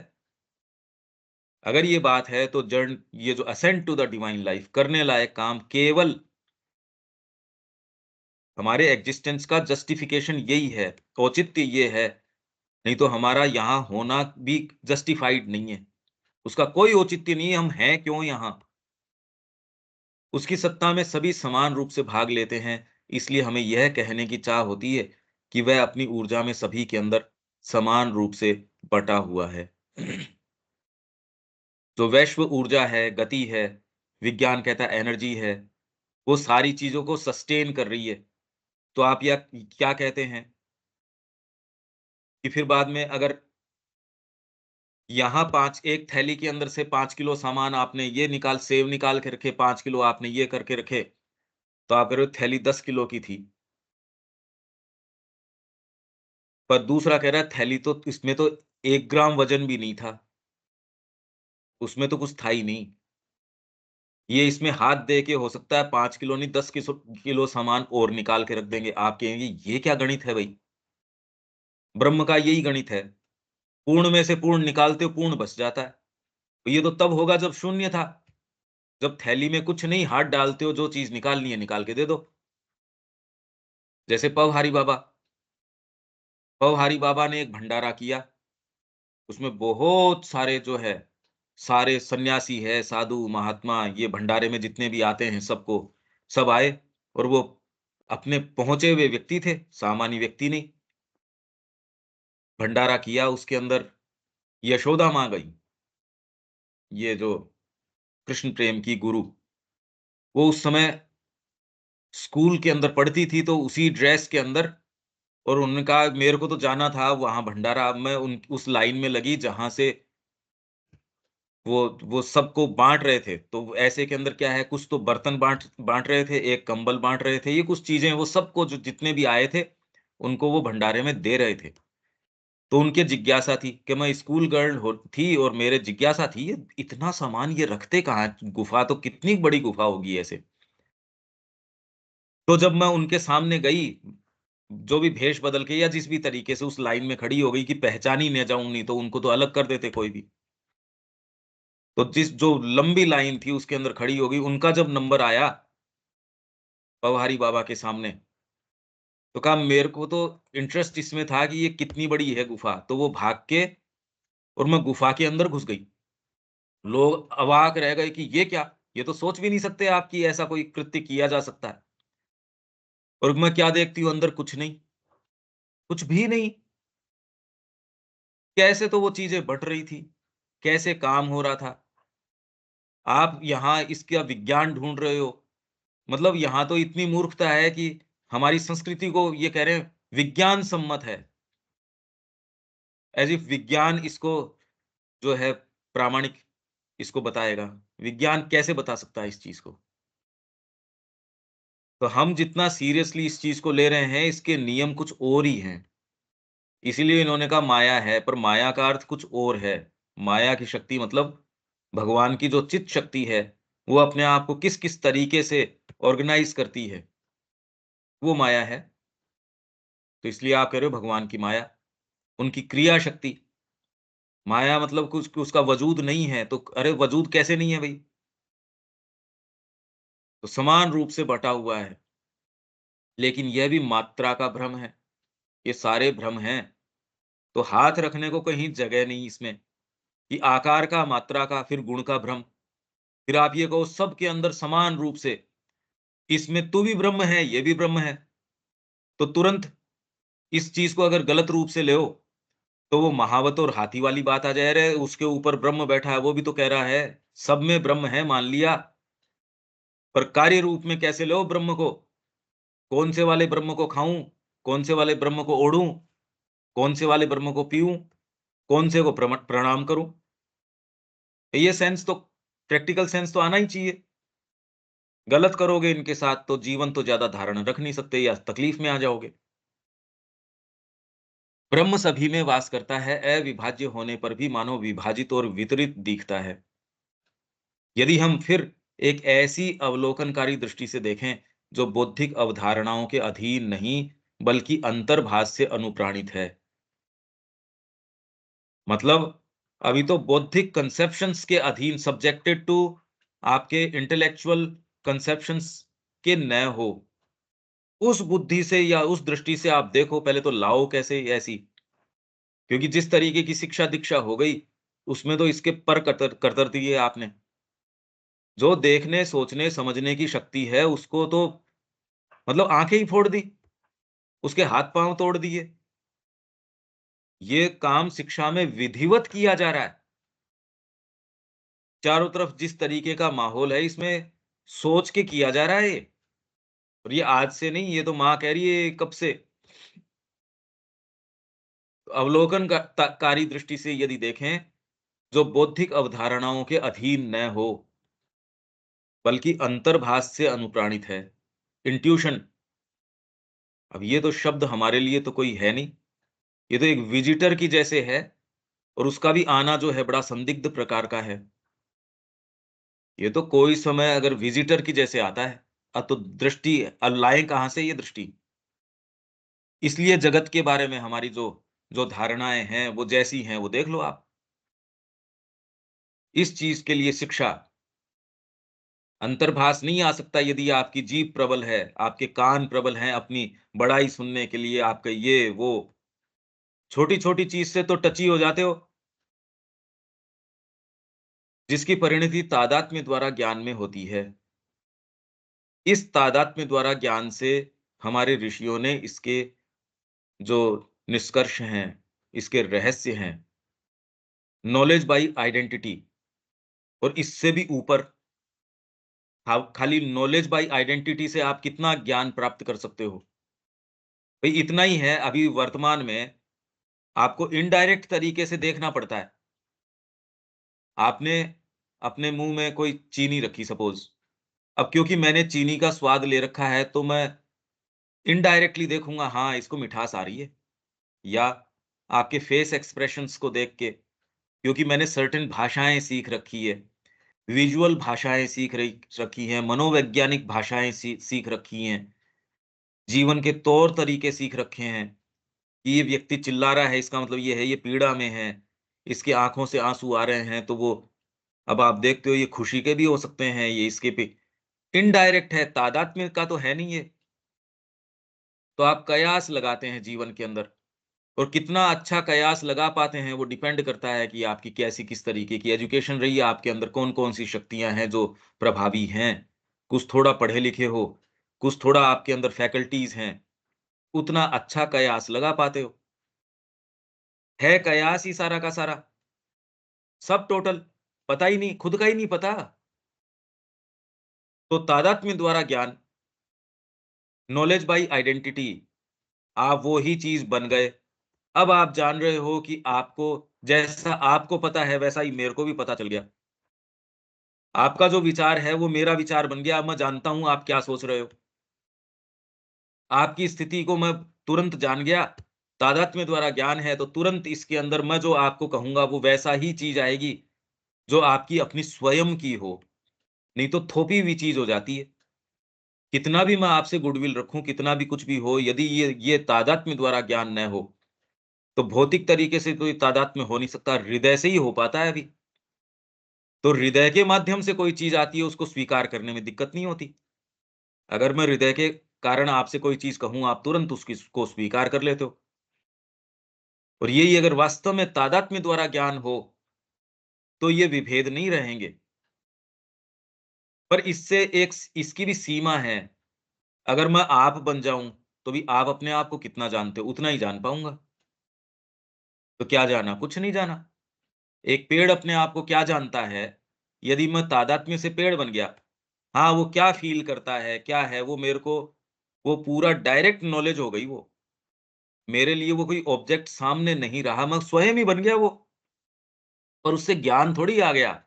अगर ये बात है तो ये जो ascend to the divine life करने लायक काम केवल हमारे एग्जिस्टेंस का जस्टिफिकेशन यही है, औचित्य ये है, नहीं तो हमारा यहाँ होना भी जस्टिफाइड नहीं है। उसका कोई औचित्य नहीं है, हम हैं क्यों यहाँ? उसकी सत्ता में सभी समान रूप से भाग लेते हैं, इसलिए हमें यह कहने की चाह होती है कि वह अपनी ऊर्जा में सभी के अंदर समान रूप से बँटा हुआ है। जो वैश्व ऊर्जा है, गति है, विज्ञान कहता है एनर्जी है, वो सारी चीज़ों को सस्टेन कर रही है। तो आप या क्या कहते हैं कि फिर बाद में अगर यहाँ 5 एक थैली के अंदर से 5 किलो सामान आपने ये सेव निकाल के रखे, 5 किलो आपने ये करके रखे, तो आप कह रहे हो थैली 10 किलो की थी। पर दूसरा कह रहा है थैली तो इसमें तो 1 ग्राम वज़न भी नहीं था, उसमें तो कुछ था ही नहीं। ये इसमें हाथ दे के हो सकता है 5 किलो नहीं 10 किलो सामान और निकाल के रख देंगे। आप कहेंगे ये क्या गणित है भई? ब्रह्म का यही गणित है। पूर्ण में से पूर्ण निकालते हो पूर्ण बच जाता है। तो ये तो तब होगा जब शून्य था। जब थैली में कुछ नहीं हाथ डालते हो जो चीज़ निकालनी है निकाल के दे दो। जैसे पवहारी बाबा, पवहारी बाबा ने एक भंडारा किया, उसमें बहुत सारे जो है, सारे सन्यासी है, साधु, महात्मा ये भंडारे में जितने भी आते हैं सब आए और वो अपने पहुँचे हुए व्यक्ति थे, सामान्य व्यक्ति नहीं। भंडारा किया उसके अंदर यशोदा माँ गई, ये जो कृष्ण प्रेम की गुरु, वो उस समय स्कूल के अंदर पढ़ती थी तो उसी ड्रेस के अंदर और उन्होंने कहा मेरे को तो जाना था वहाँ भंडारा, अब मैं उन उस लाइन में लगी जहाँ से वो सबको बाँट रहे थे। तो ऐसे के अंदर क्या है कुछ तो बर्तन बाँट बाँट रहे थे, एक कंबल बाँट रहे थे, ये कुछ चीज़ें वो सबको जो जितने भी आए थे, उनको वो भंडारे में दे रहे थे। तो उनकी जिज्ञासा थी कि मैं स्कूल गर्ल हो थी और मेरे जिज्ञासा थी ये इतना सामान ये रखते कहाँ हैं? गुफ़ा तो कितनी बड़ी गुफ़ा होगी ऐसे। तो जब मैं उनके सामने गई, जो भी भेष बदल के या जिस भी तरीके से उस लाइन में खड़ी हो गई कि पहचान ही ना जाऊँ, नहीं तो उनको तो अलग कर देते कोई भी। तो जो लंबी लाइन थी उसके अंदर खड़ी हो गई, उनका जब नंबर आया पवहारी बाबा के सामने, तो कहा मेरे को तो इंटरेस्ट इसमें था कि ये कितनी बड़ी है गुफ़ा, तो वो भाग के और मैं गुफ़ा के अंदर घुस गई। लोग अवाक रह गए कि ये क्या? ये तो सोच भी नहीं सकते आप कि ऐसा कोई कृत्य किया जा सकता है। और मैं क्या देखती हूँ अंदर कुछ नहीं, कुछ भी नहीं। कैसे तो वो चीज़ें बँट रही थी, कैसे काम हो रहा था। आप यहाँ इसका विज्ञान ढूँढ रहे हो, मतलब यहाँ तो इतनी मूर्खता है कि हमारी संस्कृति को ये कह रहे हैं विज्ञान सम्मत है, ऐज़ इफ विज्ञान इसको जो है प्रामाणिक इसको बताएगा। विज्ञान कैसे बता सकता है इस चीज़ को? तो हम जितना सीरियसली इस चीज़ को ले रहे हैं, इसके नियम कुछ और ही हैं। इसीलिए इन्होंने कहा माया है, पर माया का अर्थ कुछ और है। माया की शक्ति मतलब भगवान की जो चित्त शक्ति है, वो अपने आप को किस-किस तरीके से ऑर्गेनाइज़ करती है, वो माया है। तो इसलिए आप कह रहे हो भगवान की माया, उनकी क्रिया शक्ति। माया मतलब कुछ उसका वजूद नहीं है, तो अरे वजूद कैसे नहीं है भई? तो समान रूप से बँटा हुआ है, लेकिन यह भी मात्रा का भ्रम है, ये सारे भ्रम हैं। तो हाथ रखने को कहीं जगह नहीं इसमें, कि आकार का, मात्रा का, फिर गुण का भ्रम। फिर आप ये कहो सबके अंदर समान रूप से, इसमें तू भी ब्रह्म है, ये भी ब्रह्म है। तो तुरंत इस चीज़ को अगर गलत रूप से लो, तो वो महावत और हाथी वाली बात आ जाए, अरे उसके ऊपर ब्रह्म बैठा है, वो भी तो कह रहा है, सब में ब्रह्म है मान लिया, पर कार्य रूप में कैसे लो ब्रह्म को? कौन से वाले ब्रह्म को खाऊँ? कौन से वाले ब्रह्म को ओढ़ूँ? कौन से वाले ब्रह्म को पीऊँ? कौन से को प्रणाम करूँ? ये सेंस तो प्रैक्टिकल सेंस तो आना ही चाहिए। गलत करोगे इनके साथ तो जीवन तो ज़्यादा धारण रख नहीं सकते या तकलीफ में आ जाओगे। ब्रह्म सभी में वास करता है, अविभाज्य होने पर भी मानो विभाजित और वितरित दिखता है। यदि हम फिर एक ऐसी अवलोकनकारी दृष्टि से देखें, जो बौद्धिक अवधारणाओं के अधीन नहीं, बल्कि अंतर्भाष से अनुप्राणित है। मतलब अभी तो बौद्धिक कंसेप्शंस के अधीन सब्जेक्टेड टू आपके इंटेलेक्चुअल कंसेप्शंस के न हो, उस बुद्धि से या उस दृष्टि से आप देखो पहले तो लाओ कैसे ऐसी, क्योंकि जिस तरीके की शिक्षा दीक्षा हो गई, उसमें तो इसके पर कतर दिए आपने। जो देखने, सोचने, समझने की शक्ति है, उसको तो मतलब आँखें ही फोड़ दी, उसके हाथ-पाँव तोड़ दिए। ये काम शिक्षा में विधिवत किया जा रहा है। चारों तरफ जिस तरीके का माहौल है, इसमें सोच के किया जा रहा है ये। और ये आज से नहीं, ये तो माँ कह रही है कब से। अवलोकन का कारी दृष्टि से यदि देखें, जो बौद्धिक अवधारणाओं के अधीन न हो, बल्कि अंतर्भाष से अनुप्राणित है। इंट्यूशन, अब ये तो शब्द हमारे लिए तो कोई है नहीं। ये तो एक विजिटर की जैसे है और उसका भी आना जो है बड़ा संदिग्ध प्रकार का है। ये तो कोई समय अगर विजिटर की जैसे आता है, तो दृष्टि अब लाएँ कहाँ से ये दृष्टि? इसलिए जगत के बारे में हमारी जो जो धारणाएँ हैं, वो जैसी हैं, वो देख लो आप। इस चीज़ के लिए शिक्षा, अंतर्भाष नहीं आ सकता यदि आपकी जीभ प्रबल है, आपके कान प्रबल हैं अपनी बड़ाई सुनने के लिए, आपका ये, वो, छोटी-छोटी चीज़ से तो टची हो जाते हो, जिसकी परिणति तादात्म्य द्वारा ज्ञान में होती है। इस तादात्म्य द्वारा ज्ञान से हमारे ऋषियों ने इसके जो निष्कर्ष हैं, इसके रहस्य हैं, नॉलेज बाय आइडेंटिटी, और इससे भी ऊपर खाली नॉलेज बाय आइडेंटिटी से आप कितना ज्ञान प्राप्त कर सकते हो? भई इतना ही है, अभी वर्तमान में आपको इनडायरेक्ट तरीके से देखना पड़ता है। आपने अपने मुँह में कोई चीनी रखी सपोज़, अब क्योंकि मैंने चीनी का स्वाद ले रखा है, तो मैं इनडायरेक्टली देखूँगा, हाँ, इसको मिठास आ रही है। या आपके फेस एक्सप्रेशंस को देख के, क्योंकि मैंने सर्टेन भाषाएँ सीख रखी है, विज़ुअल भाषाएँ सीख रखी हैं, मनोवैज्ञानिक भाषाएँ सीख रखी हैं, जीवन के तौर तरीके सीख रखे हैं, कि ये व्यक्ति चिल्ला रहा है, इसका मतलब ये है, ये पीड़ा में है, इसकी आँखों से आँसू आ रहे हैं, तो वो अब आप देखते हो ये खुशी के भी हो सकते हैं, ये इसके पे इनडायरेक्ट है, तादात्म्य का तो है नहीं ये। तो आप कयास लगाते हैं जीवन के अंदर, और कितना अच्छा कयास लगा पाते हैं, वो डिपेंड करता है कि आपकी कैसी किस तरीके की एजुकेशन रही है, आपके अंदर कौन-कौन सी शक्तियाँ हैं जो प्रभावी हैं। कुछ थोड़ा पढ़े लिखे हो, कुछ थोड़ा आपके अंदर फैकल्टीज़ हैं, उतना अच्छा कयास लगा पाते हो। है कयास ही सारा का सारा, सब टोटल, पता ही नहीं, खुद का ही नहीं पता। तो तादात्म्य द्वारा ज्ञान, नॉलेज बाय आइडेंटिटी, आप वो ही चीज़ बन गए। अब आप जान रहे हो कि आपको जैसा आपको पता है, वैसा ही मेरे को भी पता चल गया। आपका जो विचार है, वो मेरा विचार बन गया। अब मैं जानता हूँ आप क्या सोच रहे हो। आपकी स्थिति को मैं तुरंत जान गया। तादात्म्य द्वारा ज्ञान है तो तुरंत इसके अंदर मैं जो आपको कहूँगा वो वैसा ही चीज़ आएगी, जो आपकी अपनी स्वयं की हो, नहीं तो थोपी हुई चीज़ हो जाती है। कितना भी मैं आपसे गुडविल रखूँ, कितना भी कुछ भी हो, यदि ये तादात्म्य द्वारा ज्ञान न हो, तो भौतिक तरीके से तो ये तादात्म्य हो नहीं सकता, हृदय से ही हो पाता है अभी। तो हृदय के माध्यम से कोई चीज़ आती है, उसको स्वीकार करने में दिक्कत नहीं होती। अगर मैं हृदय के कारण आपसे कोई चीज़ कहूँ, आप तुरंत उसकी को स्वीकार कर लेते हो। और यही अगर वास्तव में तादात्म्य द्वारा ज्ञान हो, तो ये विभेद नहीं रहेंगे। पर इससे एक इसकी भी सीमा है। अगर मैं आप बन जाऊँ, तो भी आप अपने आप को कितना जानते हो, उतना ही जान पाऊँगा। तो क्या जाना? कुछ नहीं जाना। एक पेड़ अपने आप को क्या जानता है, यदि मैं तादात्म्य से पेड़ बन गया। हाँ, वो क्या फ़ील करता है, क्या है, वो मेरे को वो पूरा डायरेक्ट नॉलेज हो गई वो। मेरे लिए वो कोई ऑब्जेक्ट सामने नहीं रहा, मैं स्वयं ही बन गया वो। और उससे ज्ञान थोड़ी आ गया,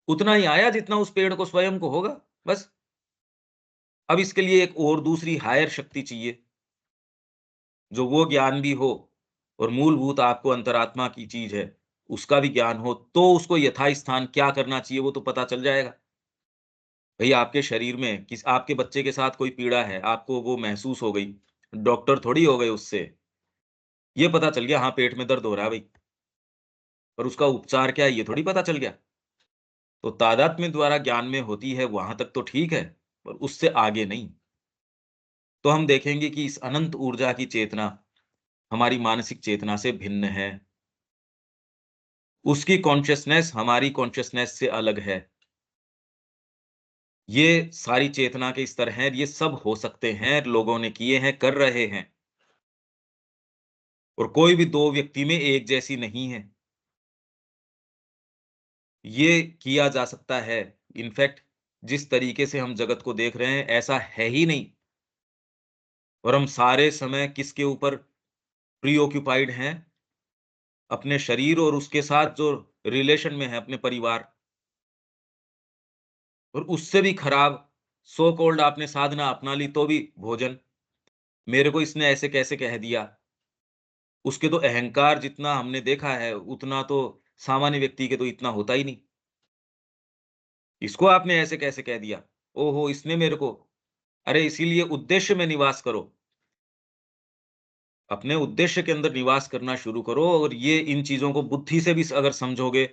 उतना ही आया जितना उस पेड़ को स्वयं को होगा, बस। अब इसके लिए एक और दूसरी हायर शक्ति चाहिए, जो वो ज्ञान भी हो और मूलभूत आपको अंतरात्मा की चीज़ है, उसका भी ज्ञान हो, तो उसको यथास्थान क्या करना चाहिए वो तो पता चल जाएगा। भई आपके शरीर में आपके बच्चे के साथ कोई पीड़ा है, आपको वो महसूस हो गई, डॉक्टर थोड़ी हो गए उससे। ये पता चल गया हाँ, पेट में दर्द हो रहा है भई, पर उसका उपचार क्या है ये थोड़ी पता चल गया। तो तादात्म्य द्वारा ज्ञान में होती है वहाँ तक तो ठीक है, पर उससे आगे नहीं। तो हम देखेंगे कि इस अनंत ऊर्जा की चेतना हमारी मानसिक चेतना से भिन्न है। उसकी कॉन्शसनेस हमारी कॉन्शसनेस से अलग है। ये सारी चेतना के स्तर हैं, ये सब हो सकते हैं, लोगों ने किए हैं, कर रहे हैं और कोई भी 2 व्यक्ति में एक जैसी नहीं है। ये किया जा सकता है। इनफैक्ट जिस तरीके से हम जगत को देख रहे हैं, ऐसा है ही नहीं और हम सारे समय किसके ऊपर प्रीऑक्युपाइड हैं? अपने शरीर और उसके साथ जो रिलेशन में है अपने परिवार और उससे भी खराब सो कॉल्ड आपने साधना अपना ली तो भी भोजन। मेरे को इसने ऐसे कैसे कह दिया? उसके तो अहंकार जितना हमने देखा है, उतना तो सामान्य व्यक्ति के तो इतना होता ही नहीं। इसको आपने ऐसे कैसे कह दिया? ओहो! इसने मेरे को अरे इसीलिए उद्देश्य में निवास करो। अपने उद्देश्य के अंदर निवास करना शुरू करो और ये इन चीज़ों को बुद्धि से भी अगर समझोगे,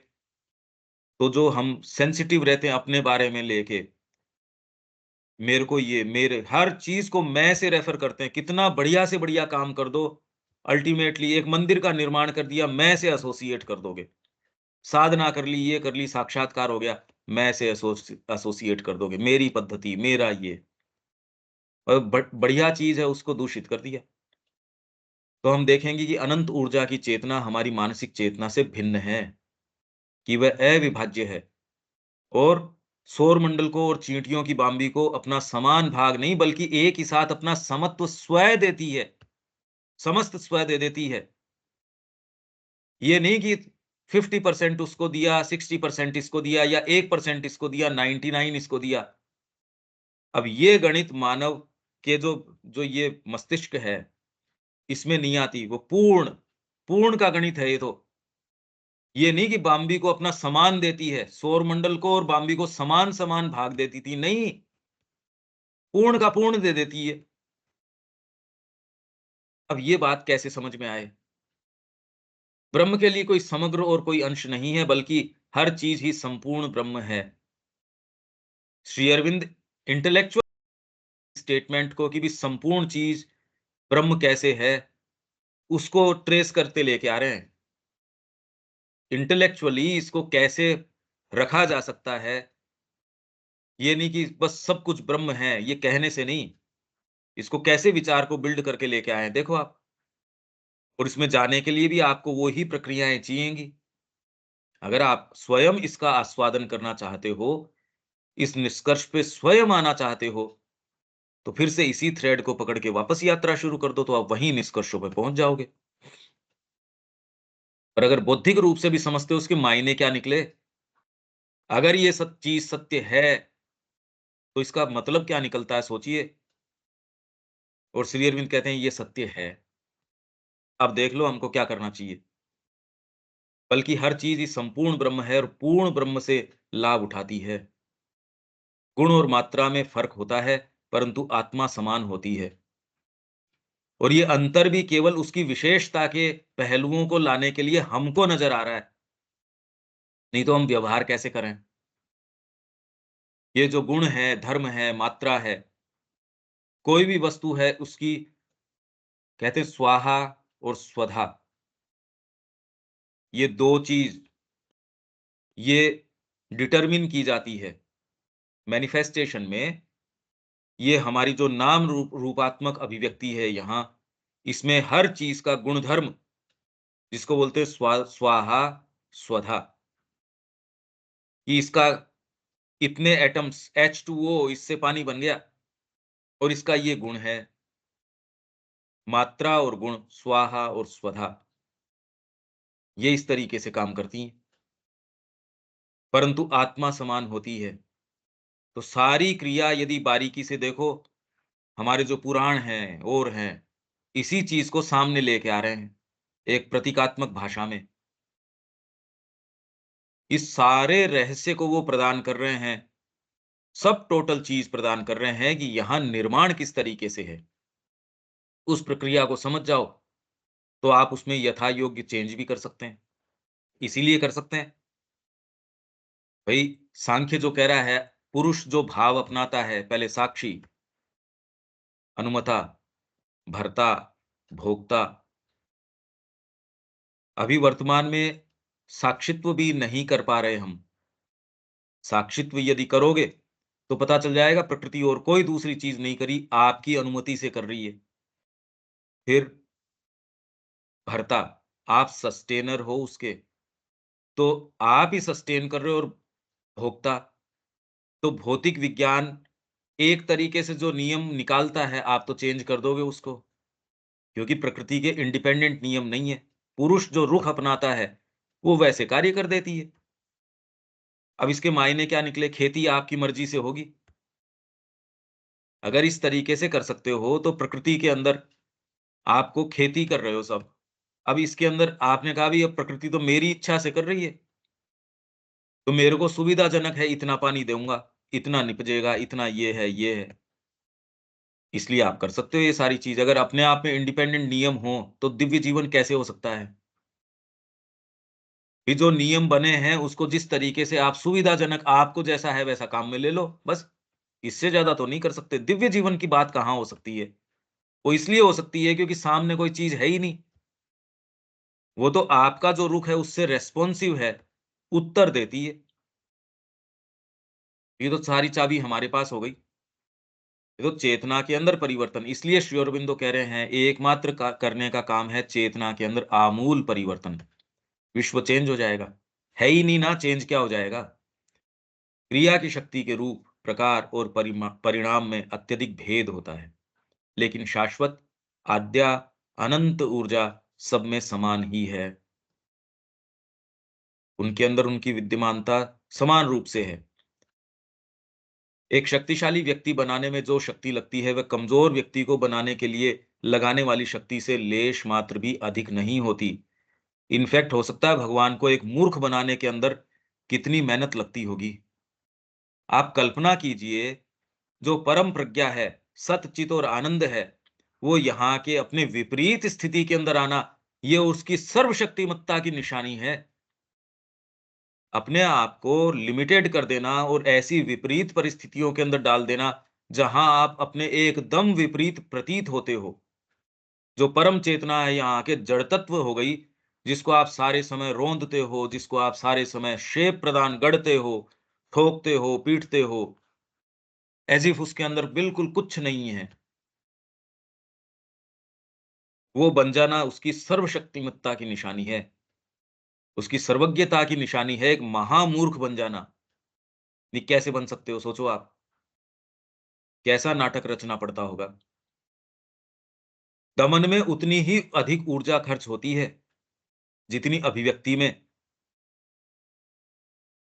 तो जो हम सेंसिटिव रहते हैं अपने बारे में लेके, मेरे को ये मेरे हर चीज़ को मैं से रेफ़र करते हैं, कितना बढ़िया से बढ़िया काम कर दो, अल्टीमेटली एक मंदिर का निर्माण कर दिया, मैं से एसोसिएट कर दोगे। साधना कर ली, ये कर ली, साक्षात्कार हो गया, मैं से एसोसिएट कर दोगे, मेरी पद्धति, मेरा ये और बढ़िया चीज़ है उसको दूषित कर दिया। तो हम देखेंगे कि अनंत ऊर्जा की चेतना हमारी मानसिक चेतना से भिन्न है, कि वह अविभाज्य है और सौरमंडल को और चींटियों की बाम्बी को अपना समान भाग नहीं बल्कि एक ही साथ अपना समत्व स्वयं देती है, समस्त स्वयं दे देती है। ये नहीं कि 50% उसको दिया, 60% इसको दिया या 1% इसको दिया, 99 इसको दिया। अब ये गणित मानव के जो जो ये मस्तिष्क है, इसमें नहीं आती। वो पूर्ण, पूर्ण का गणित है ये तो। ये नहीं कि बाम्बी को अपना समान देती है, सौरमंडल को और बाम्बी को समान-समान भाग देती थी, नहीं, पूर्ण का पूर्ण दे देती है। अब ये बात कैसे समझ में आए? ब्रह्म के लिए कोई समग्र और कोई अंश नहीं है, बल्कि हर चीज़ ही संपूर्ण ब्रह्म है। श्री अरविंद इंटेलेक्चुअल स्टेटमेंट को कि भी संपूर्ण चीज़ ब्रह्म कैसे है, उसको ट्रेस करते लेके आ रहे हैं। इंटेलेक्चुअली इसको कैसे रखा जा सकता है, ये नहीं कि बस सब कुछ ब्रह्म है, ये कहने से नहीं, इसको कैसे विचार को बिल्ड करके लेके आए हैं, देखो आप। और इसमें जाने के लिए भी आपको वो ही प्रक्रियाएँ चाहिएँगी। अगर आप स्वयं इसका आस्वादन करना चाहते हो, इस निष्कर्ष पे स्वयं आना चाहते हो, तो फिर से इसी थ्रेड को पकड़ के वापस यात्रा शुरू कर दो, तो आप वहीं निष्कर्षों पे पहुँच जाओगे। और अगर बौद्धिक रूप से भी समझते हो उसके मायने क्या निकले, अगर ये चीज़ सत्य है, तो इसका मतलब क्या निकलता है सोचिए। और श्री अरविंद कहते हैं ये सत्य है। अब देख लो हमको क्या करना चाहिए। बल्कि हर चीज़ ही संपूर्ण ब्रह्म है और पूर्ण ब्रह्म से लाभ उठाती है। गुण और मात्रा में फ़र्क होता है, परंतु आत्मा समान होती है। और ये अंतर भी केवल उसकी विशेषता के पहलुओं को लाने के लिए हमको नज़र आ रहा है, नहीं तो हम व्यवहार कैसे करें? ये जो गुण है, धर्म है, मात्रा है, कोई भी वस्तु है उसकी कहते हैं स्वाहा और स्वधा, ये 2 चीज़ ये डिटरमिन की जाती है। मैनिफेस्टेशन में ये हमारी जो नाम रूपात्मक अभिव्यक्ति है यहाँ, इसमें हर चीज़ का गुणधर्म जिसको बोलते हैं स्वाहा, स्वधा, कि इसका इतने एटम्स H2O इससे पानी बन गया और इसका ये गुण है। मात्रा और गुण स्वाहा और स्वधा, ये इस तरीके से काम करती हैं, परंतु आत्मा समान होती है। तो सारी क्रिया यदि बारीकी से देखो, हमारे जो पुराण हैं और हैं, इसी चीज़ को सामने लेके आ रहे हैं, एक प्रतीकात्मक भाषा में। इस सारे रहस्य को वो प्रदान कर रहे हैं, सब टोटल चीज़ प्रदान कर रहे हैं कि यहाँ निर्माण किस तरीके से है। उस प्रक्रिया को समझ जाओ, तो आप उसमें यथा योग्य चेंज भी कर सकते हैं। इसीलिए कर सकते हैं, भई सांख्य जो कह रहा है, पुरुष जो भाव अपनाता है, पहले साक्षी, अनुमता, भर्ता, भोक्ता, अभी वर्तमान में साक्षित्व भी नहीं कर पा रहे हम। साक्षित्व यदि करोगे, तो पता चल जाएगा प्रकृति और कोई दूसरी चीज़ नहीं करी, आपकी अनुमति से कर रही है। फिर भर्ता, आप सस्टेनर हो उसके, तो आप ही सस्टेन कर रहे हो और भोक्ता, तो भौतिक विज्ञान एक तरीके से जो नियम निकालता है, आप तो चेंज कर दोगे उसको, क्योंकि प्रकृति के इंडिपेंडेंट नियम नहीं है। पुरुष जो रुख अपनाता है, वो वैसे कार्य कर देती है। अब इसके मायने क्या निकले, खेती आपकी मर्ज़ी से होगी। अगर इस तरीके से कर सकते हो, तो प्रकृति के अंदर आपको खेती कर रहे हो सब। अब इसके अंदर आपने कहा, भई अब प्रकृति तो मेरी इच्छा से कर रही है, तो मेरे को सुविधाजनक है, इतना पानी दूँगा, इतना निपजेगा, इतना ये है, ये है। इसलिए आप कर सकते हो ये सारी चीज़। अगर अपने आप में इंडिपेंडेंट नियम हो, तो दिव्य जीवन कैसे हो सकता है? ये जो नियम बने हैं, उसको जिस तरीके से आप सुविधाजनक आपको जैसा है वैसा काम में ले लो, बस। इससे ज़्यादा तो नहीं कर सकते। दिव्य जीवन की बात कहाँ हो सकती है? वो इसलिए हो सकती है क्योंकि सामने कोई चीज़ है ही नहीं। वो तो आपका जो रुख है उससे रिस्पॉन्सिव है, उत्तर देती है। ये तो सारी चाबी हमारे पास हो गई। ये तो चेतना के अंदर परिवर्तन, इसलिए श्री अरबिंदो कह रहे हैं, एकमात्र का करने का काम है चेतना के अंदर आमूल परिवर्तन। विश्व चेंज हो जाएगा। है ही नहीं ना, चेंज क्या हो जाएगा? क्रिया की शक्ति के रूप, प्रकार और परिणाम में अत्यधिक भेद होता है, लेकिन शाश्वत, आद्या, अनंत ऊर्जा सब में समान ही है। उनके अंदर उनकी विद्यमानता समान रूप से है। एक शक्तिशाली व्यक्ति बनाने में जो शक्ति लगती है, वह कमजोर व्यक्ति को बनाने के लिए लगाने वाली शक्ति से लेश मात्र भी अधिक नहीं होती। इनफैक्ट हो सकता है भगवान को एक मूर्ख बनाने के अंदर कितनी मेहनत लगती होगी। आप कल्पना कीजिए, जो परम प्रज्ञा है, सत चित और आनंद है, वो यहाँ के अपने विपरीत स्थिति के अंदर आना, ये उसकी सर्वशक्तिमत्ता की निशानी है। अपने आप को लिमिटेड कर देना और ऐसी विपरीत परिस्थितियों के अंदर डाल देना, जहां आप अपने एकदम विपरीत प्रतीत होते हो। जो परम चेतना है यहाँ आके जड़ तत्व हो गई, जिसको आप सारे समय रोंदते हो, जिसको आप सारे समय शेप प्रदान गढ़ते हो, ठोकते हो, पीटते हो, एज़ इफ उसके अंदर बिल्कुल कुछ नहीं है। वो बन जाना उसकी सर्वशक्तिमत्ता की निशानी है, उसकी सर्वज्ञता की निशानी है, एक महामूर्ख बन जाना। ये कैसे बन सकते हो सोचो आप, कैसा नाटक रचना पड़ता होगा। दमन में उतनी ही अधिक ऊर्जा खर्च होती है, जितनी अभिव्यक्ति में।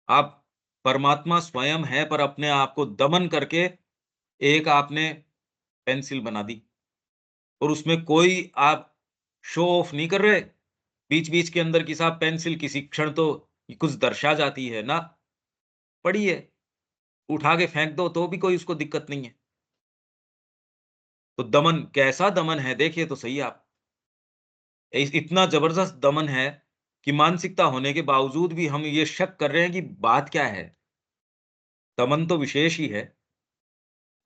आप परमात्मा स्वयं है, पर अपने आप को दमन करके एक आपने पेंसिल बना दी और उसमें कोई आप शो ऑफ नहीं कर रहे। बीच-बीच के अंदर कि साहब पेंसिल किसी क्षण तो कुछ दर्शा जाती है ना, पड़ी है, उठा के फेंक दो तो भी कोई उसको दिक्कत नहीं है। तो दमन कैसा दमन है देखिए तो सही आप। इतना ज़बरदस्त दमन है कि मानसिकता होने के बावजूद भी हम ये शक कर रहे हैं कि बात क्या है? दमन तो विशेष ही है।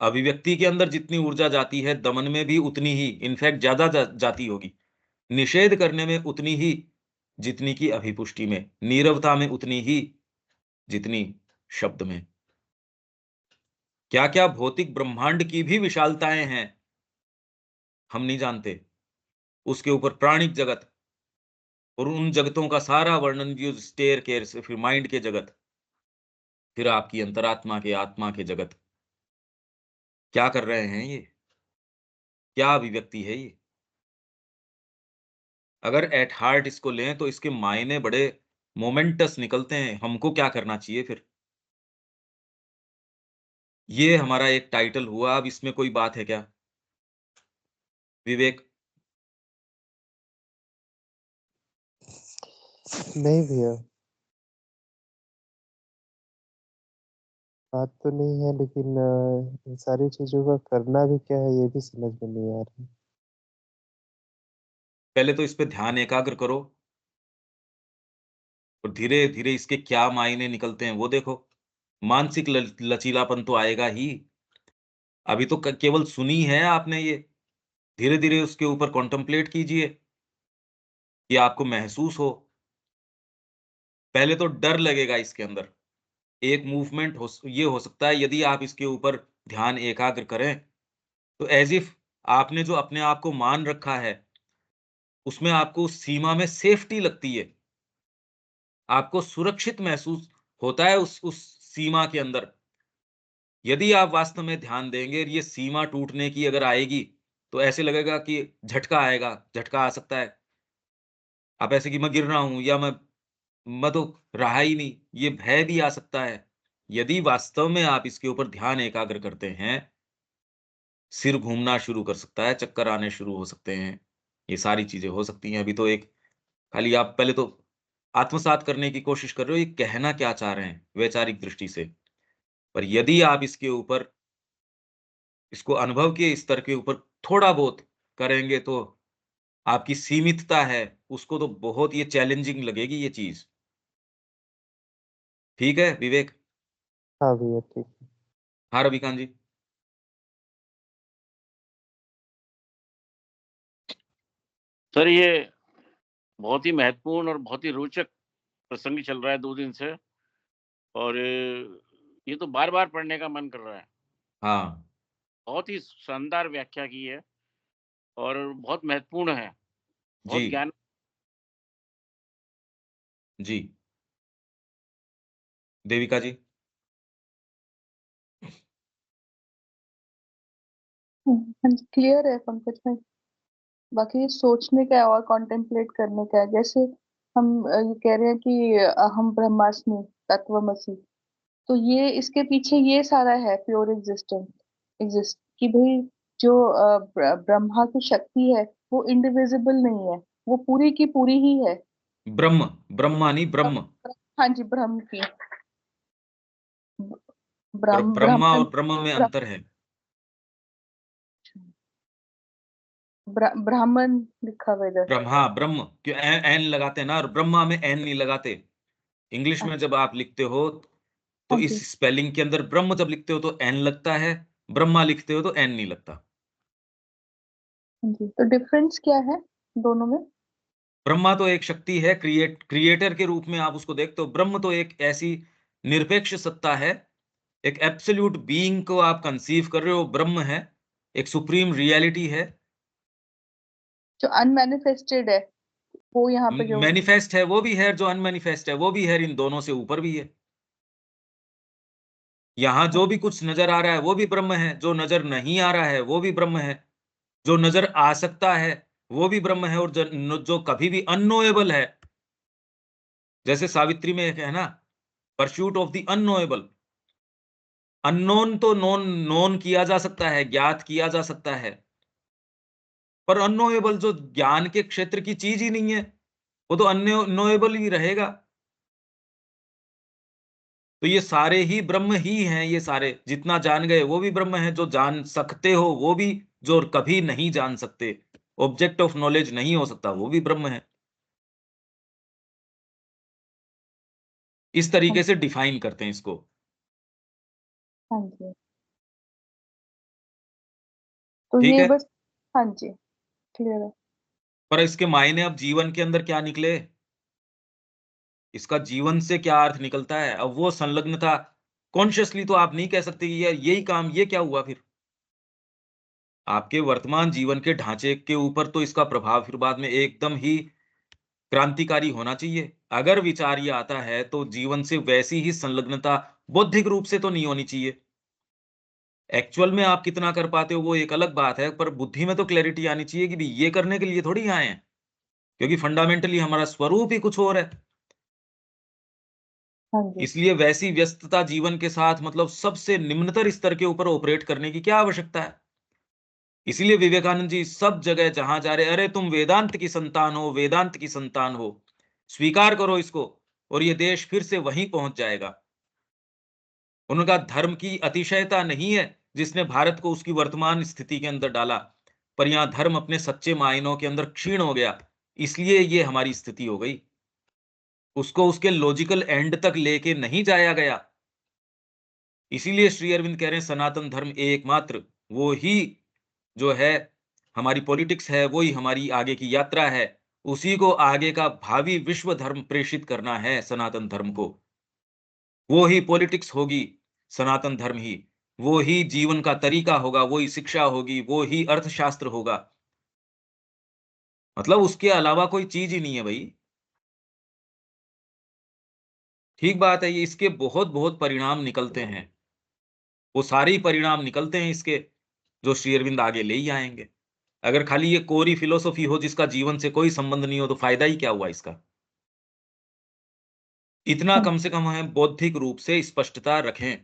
अभिव्यक्ति के अंदर जितनी ऊर्जा जाती है, दमन में भी उतनी ही इनफैक्ट ज़्यादा जाती होगी। निषेध करने में उतनी ही जितनी कि अभिपुष्टि में, नीरवता में उतनी ही जितनी शब्द में। क्या-क्या भौतिक ब्रह्मांड की भी विशालताएँ हैं, हम नहीं जानते। उसके ऊपर प्राणिक जगत और उन जगतों का सारा वर्णन जो स्टेयरकेस फिर माइंड के जगत, फिर आपकी अंतरात्मा के आत्मा के जगत। क्या कर रहे हैं ये? क्या अभिव्यक्ति है ये? अगर एट हार्ट इसको लें तो इसके मायने बड़े मोमेंटस निकलते हैं। हमको क्या करना चाहिए फिर? ये हमारा एक टाइटल हुआ, अब इसमें कोई बात है क्या? विवेक,
नहीं भैया, बात तो नहीं है, लेकिन इन सारी चीज़ों का करना भी क्या है, ये भी समझ में नहीं आ रहा है।
पहले तो इस पे ध्यान एकाग्र करो और धीरे-धीरे इसके क्या मायने निकलते हैं वो देखो। मानसिक लचीलापन तो आएगा ही। अभी तो केवल सुनी है आपने ये। धीरे-धीरे उसके ऊपर कॉन्टेम्पलेट कीजिए कि आपको महसूस हो। पहले तो डर लगेगा इसके अंदर। एक मूवमेंट ये हो सकता है यदि आप इसके ऊपर ध्यान एकाग्र करें, तो ऐज़ इफ आपने जो अपने आप को मान रखा है, उसमें आपको उस सीमा में सेफ्टी लगती है। आपको सुरक्षित महसूस होता है उस सीमा के अंदर। यदि आप वास्तव में ध्यान देंगे और ये सीमा टूटने की अगर आएगी, तो ऐसे लगेगा कि झटका आएगा, झटका आ सकता है। आप ऐसे कि मैं गिर रहा हूँ या मैं तो रहा ही नहीं, ये भय भी आ सकता है। यदि वास्तव में आप इसके ऊपर ध्यान एकाग्र करते हैं, सिर घूमना शुरू कर सकता है, चक्कर आने शुरू हो सकते हैं। ये सारी चीज़ें हो सकती हैं। अभी तो एक खाली आप पहले तो आत्मसात करने की कोशिश कर रहे हो, ये कहना क्या चाह रहे हैं वैचारिक दृष्टि से। पर यदि आप इसके ऊपर इसको अनुभव के स्तर के ऊपर थोड़ा बहुत करेंगे, तो आपकी सीमितता है, उसको तो बहुत ये चैलेंजिंग लगेगी ये चीज़। ठीक है, विवेक?
हाँ भैया, ठीक है।
हाँ, रविकांत जी।
सर, ये बहुत ही महत्वपूर्ण और बहुत ही रोचक प्रसंग चल रहा है 2 दिन से, और ये तो बार-बार पढ़ने का मन कर रहा है।
हाँ,
बहुत ही शानदार व्याख्या की है और बहुत महत्वपूर्ण है,
जी,
बहुत ज्ञान।
जी। देविका जी?
हाँ जी, क्लियर है पंकज भाई। बाकी सोचने का है और कॉन्टेम्पलेट करने का है। जैसे हम ये कह रहे हैं कि अहम ब्रह्मास्मि तत्वमसि, तो ये इसके पीछे ये सारा है प्योर एग्जिस्ट कि भाई जो ब्रह्मा की शक्ति है वो इंडिविजिबल नहीं है, वो पूरी की पूरी ही है।
ब्रह्म, ब्रह्मा नहीं ब्रह्म।
हाँ जी, ब्रह्म की
और
ब्रह्म
ब्रह्मा
ब्राह्मण
और ब्रह्म में
ब्रह्म
अंतर है।
ब्राह्मण लिखा हुआ है इधर।
हाँ, ब्रह्म क्यों एन लगाते हैं ना, और ब्रह्मा में एन नहीं लगाते। इंग्लिश में जब आप लिखते हो, तो
हाँ
इस
जी,
स्पेलिंग के अंदर ब्रह्म जब लिखते हो तो एन लगता है, ब्रह्मा लिखते हो तो एन नहीं लगता।
हाँ जी, तो डिफरेंस क्या है दोनों में?
ब्रह्मा तो एक शक्ति है, क्रिएटर के रूप में आप उसको देखते हो। ब्रह्म तो एक ऐसी निरपेक्ष सत्ता है, एक एब्सोल्यूट बीइंग को आप कंसीव कर रहे हो, ब्रह्म है, एक सुप्रीम रियलिटी है।
जो अनमैनिफेस्टेड है वो यहाँ पे जो
मैनिफेस्ट है वो भी है, जो अनमैनिफेस्ट है वो भी है, इन दोनों से ऊपर भी है। यहाँ जो भी कुछ नजर आ रहा है वो भी ब्रह्म है, जो नजर नहीं आ रहा है वो भी ब्रह्म है, जो नजर आ सकता है वो भी ब्रह्म है, और जो कभी भी अननोएबल है, जैसे सावित्री में एक है ना, pursuit of the unknowable. Unknown तो नोन नोन किया जा सकता है, ज्ञात किया जा सकता है, पर अननोएबल जो ज्ञान के क्षेत्र की चीज ही नहीं है, वो तो अननोएबल ही रहेगा। तो ये सारे ही ब्रह्म ही हैं, ये सारे जितना जान गए वो भी ब्रह्म है, जो जान सकते हो वो भी, जो कभी नहीं जान सकते, ऑब्जेक्ट ऑफ नॉलेज नहीं हो सकता, वो भी ब्रह्म है। इस
हाँ
तरीके से डिफाइन करते हैं इसको।
हाँ जी, तो
ठीक
ये
है,
बस, हाँ जी, क्लियर है।
पर इसके मायने अब जीवन के अंदर क्या निकले, इसका जीवन से क्या अर्थ निकलता है? अब वो संलग्नता कॉन्शियसली तो आप नहीं कह सकते कि यार यही काम, ये क्या हुआ फिर? आपके वर्तमान जीवन के ढांचे के ऊपर तो इसका प्रभाव फिर बाद में एकदम ही क्रांतिकारी होना चाहिए। अगर विचार ये आता है तो जीवन से वैसी ही संलग्नता बौद्धिक रूप से तो नहीं होनी चाहिए। एक्चुअल में आप कितना कर पाते हो वो एक अलग बात है, पर बुद्धि में तो क्लैरिटी आनी चाहिए कि भाई ये करने के लिए थोड़ी आए हैं, क्योंकि फंडामेंटली हमारा स्वरूप ही कुछ और है।
हाँ जी,
इसलिए वैसी व्यस्तता जीवन के साथ, मतलब सबसे निम्नतर स्तर के ऊपर ऑपरेट करने की क्या आवश्यकता है? इसीलिए विवेकानंद जी सब जगह जहां जा रहे, अरे तुम वेदांत की संतान हो, वेदांत की संतान हो, स्वीकार करो इसको, और ये देश फिर से वहीं पहुंच जाएगा। उनका धर्म की अतिशयता नहीं है जिसने भारत को उसकी वर्तमान स्थिति के अंदर डाला, पर यहां धर्म अपने सच्चे मायनों के अंदर क्षीण हो गया, इसलिए ये हमारी स्थिति हो गई। उसको उसके लॉजिकल एंड तक लेके नहीं जाया गया। इसीलिए श्री अरविंद कह रहे हैं सनातन धर्म एकमात्र वो ही जो है हमारी पॉलिटिक्स है, वो ही हमारी आगे की यात्रा है। उसी को आगे का भावी विश्व धर्म प्रेषित करना है सनातन धर्म को। वो ही पॉलिटिक्स होगी, सनातन धर्म ही। वो ही जीवन का तरीका होगा, वो ही शिक्षा होगी, वो ही अर्थशास्त्र होगा। मतलब उसके अलावा कोई चीज ही नहीं है भाई। ठीक बात है, ये इसके बहुत बहुत परिणाम निकलते हैं। वो सारे ही परिणाम निकलते हैं इसके, जो श्री अरविंद आगे ले ही आएंगे। अगर खाली ये कोरी फिलोसॉफी हो जिसका जीवन से कोई संबंध नहीं हो, तो फायदा ही क्या हुआ इसका? इतना
हाँ
कम से कम हमें बौद्धिक रूप से स्पष्टता रखें।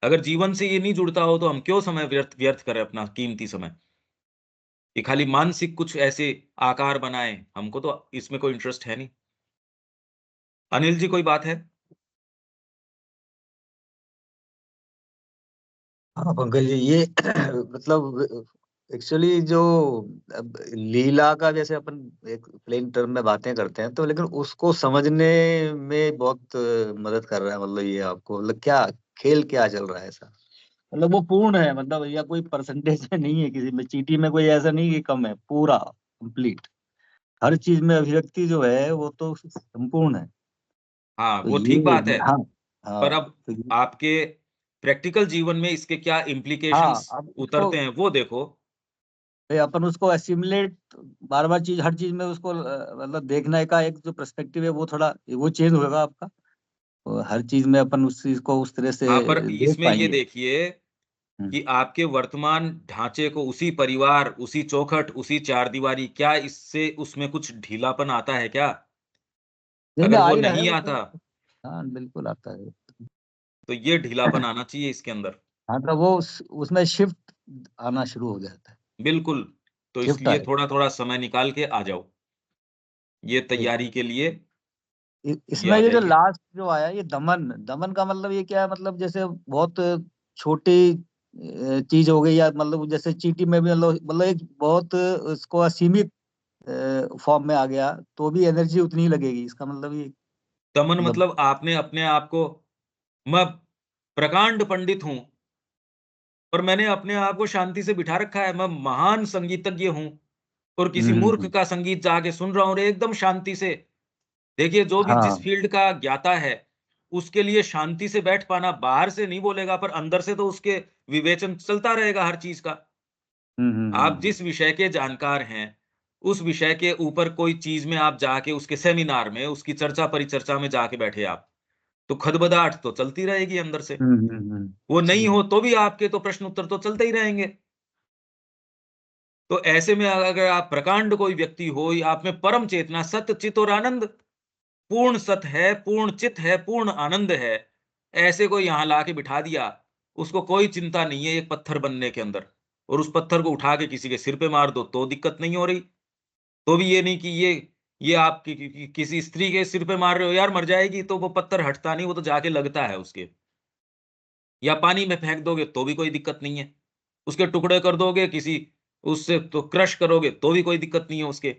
अगर जीवन से ये नहीं जुड़ता हो तो हम क्यों समय व्यर्थ व्यर्थ करें अपना कीमती समय? ये खाली मानसिक कुछ ऐसे आकार बनाए, हमको तो इसमें कोई इंटरेस्ट है नहीं। अनिल जी, कोई बात है?
हाँ पंकज जी, ये मतलब एक्चुअली जो अब लीला का जैसे अपन एक प्लेन टर्म में बातें करते हैं, तो लेकिन उसको समझने में बहुत मदद कर रहा है। मतलब ये आपको मतलब क्या खेल क्या चल रहा है ऐसा, मतलब वो पूर्ण है, मतलब या कोई परसेंटेज में नहीं है, किसी में चीटी में कोई ऐसा नहीं कि कम है, पूरा कंप्लीट हर चीज में अभिव्यक्ति जो है वो तो संपूर्ण है।
हाँ,
तो
वो ठीक
ये
बात है,
हाँ
पर
हाँ
अब
तो ये,
आपके प्रैक्टिकल जीवन में इसके क्या
हाँ
इम्प्लीकेशंस
अब उसको
उतरते हैं वो देखो।
अपन उसको एसिमुलेट बार बार चीज हर चीज में उसको मतलब देखने का एक जो पर्सपेक्टिव है वो थोड़ा वो चेंज होगा आपका। तो हर चीज में अपन उस चीज को उस तरह से
हाँ, पर
देख
इसमें ये
पाएंगे।
देखिए
हम्म।
कि आपके वर्तमान ढांचे को, उसी परिवार, उसी चौखट, उसी चारदीवारी, क्या इससे उसमें कुछ ढीलापन आता है क्या?
नहीं नहीं,
अगर
आ
वो
ही रहा है
नहीं
वो तो।
आता
हाँ बिल्कुल आता है।
तो ये ढीलापन आना चाहिए इसके अंदर।
हाँ तो वो उसमें शिफ्ट आना शुरू हो जाता है।
बिल्कुल। तो
शिफ्ट
इसलिए
आएगा।
थोड़ा थोड़ा समय निकाल के आ जाओ, ये
ठीक।
तैयारी के लिए ये
इसमें
आ
ये जो
जाइए।
लास्ट जो आया ये दमन दमन का मतलब ये क्या है, मतलब जैसे बहुत छोटी चीज हो गई, या मतलब जैसे चींटी में भी मतलब एक बहुत उसको असीमित फॉर्म में आ गया तो भी एनर्जी उतनी ही लगेगी, इसका मतलब ये
दमन
मतलब।
मतलब आपने अपने आप को, मैं प्रकांड पंडित हूं, पर मैंने अपने आप को शांति से बिठा रखा है, मैं महान संगीतज्ञ हूं, और किसी मूर्ख
हम्म।
का संगीत जाके सुन रहा हूं और एकदम शांति से। देखिए, जो भी जिस
हाँ।
फील्ड का ज्ञाता है, उसके लिए शांति से बैठ पाना, बाहर से नहीं बोलेगा पर अंदर से तो उसके विवेचन चलता रहेगा हर चीज का। आप
हम्म।
जिस विषय के जानकार हैं, उस विषय के ऊपर कोई चीज में आप जाके उसके सेमिनार में, उसकी चर्चा परिचर्चा में जाके बैठे आप, तो खदबदाहट तो चलती रहेगी अंदर से। वो नहीं
हम्म।
हो तो भी आपके तो प्रश्न उत्तर तो चलते ही रहेंगे। तो ऐसे में अगर आप प्रकांड कोई व्यक्ति हो, या आप में परम चेतना, सत्य, चित और आनंद, पूर्ण सत है, पूर्ण चित है, पूर्ण आनंद है, ऐसे को यहां ला के बिठा दिया, उसको कोई चिंता नहीं है एक पत्थर बनने के अंदर। और उस पत्थर को उठा के किसी के सिर पे मार दो तो दिक्कत नहीं हो रही। तो भी ये नहीं कि ये आप किसी स्त्री के सिर पे मार रहे हो, यार मर जाएगी, तो वो पत्थर हटता नहीं, वो तो जाके लगता है उसके। या पानी में फेंक दोगे तो भी कोई दिक्कत नहीं है। उसके टुकड़े कर दोगे किसी, उससे तो क्रश करोगे तो भी कोई दिक्कत नहीं है उसके।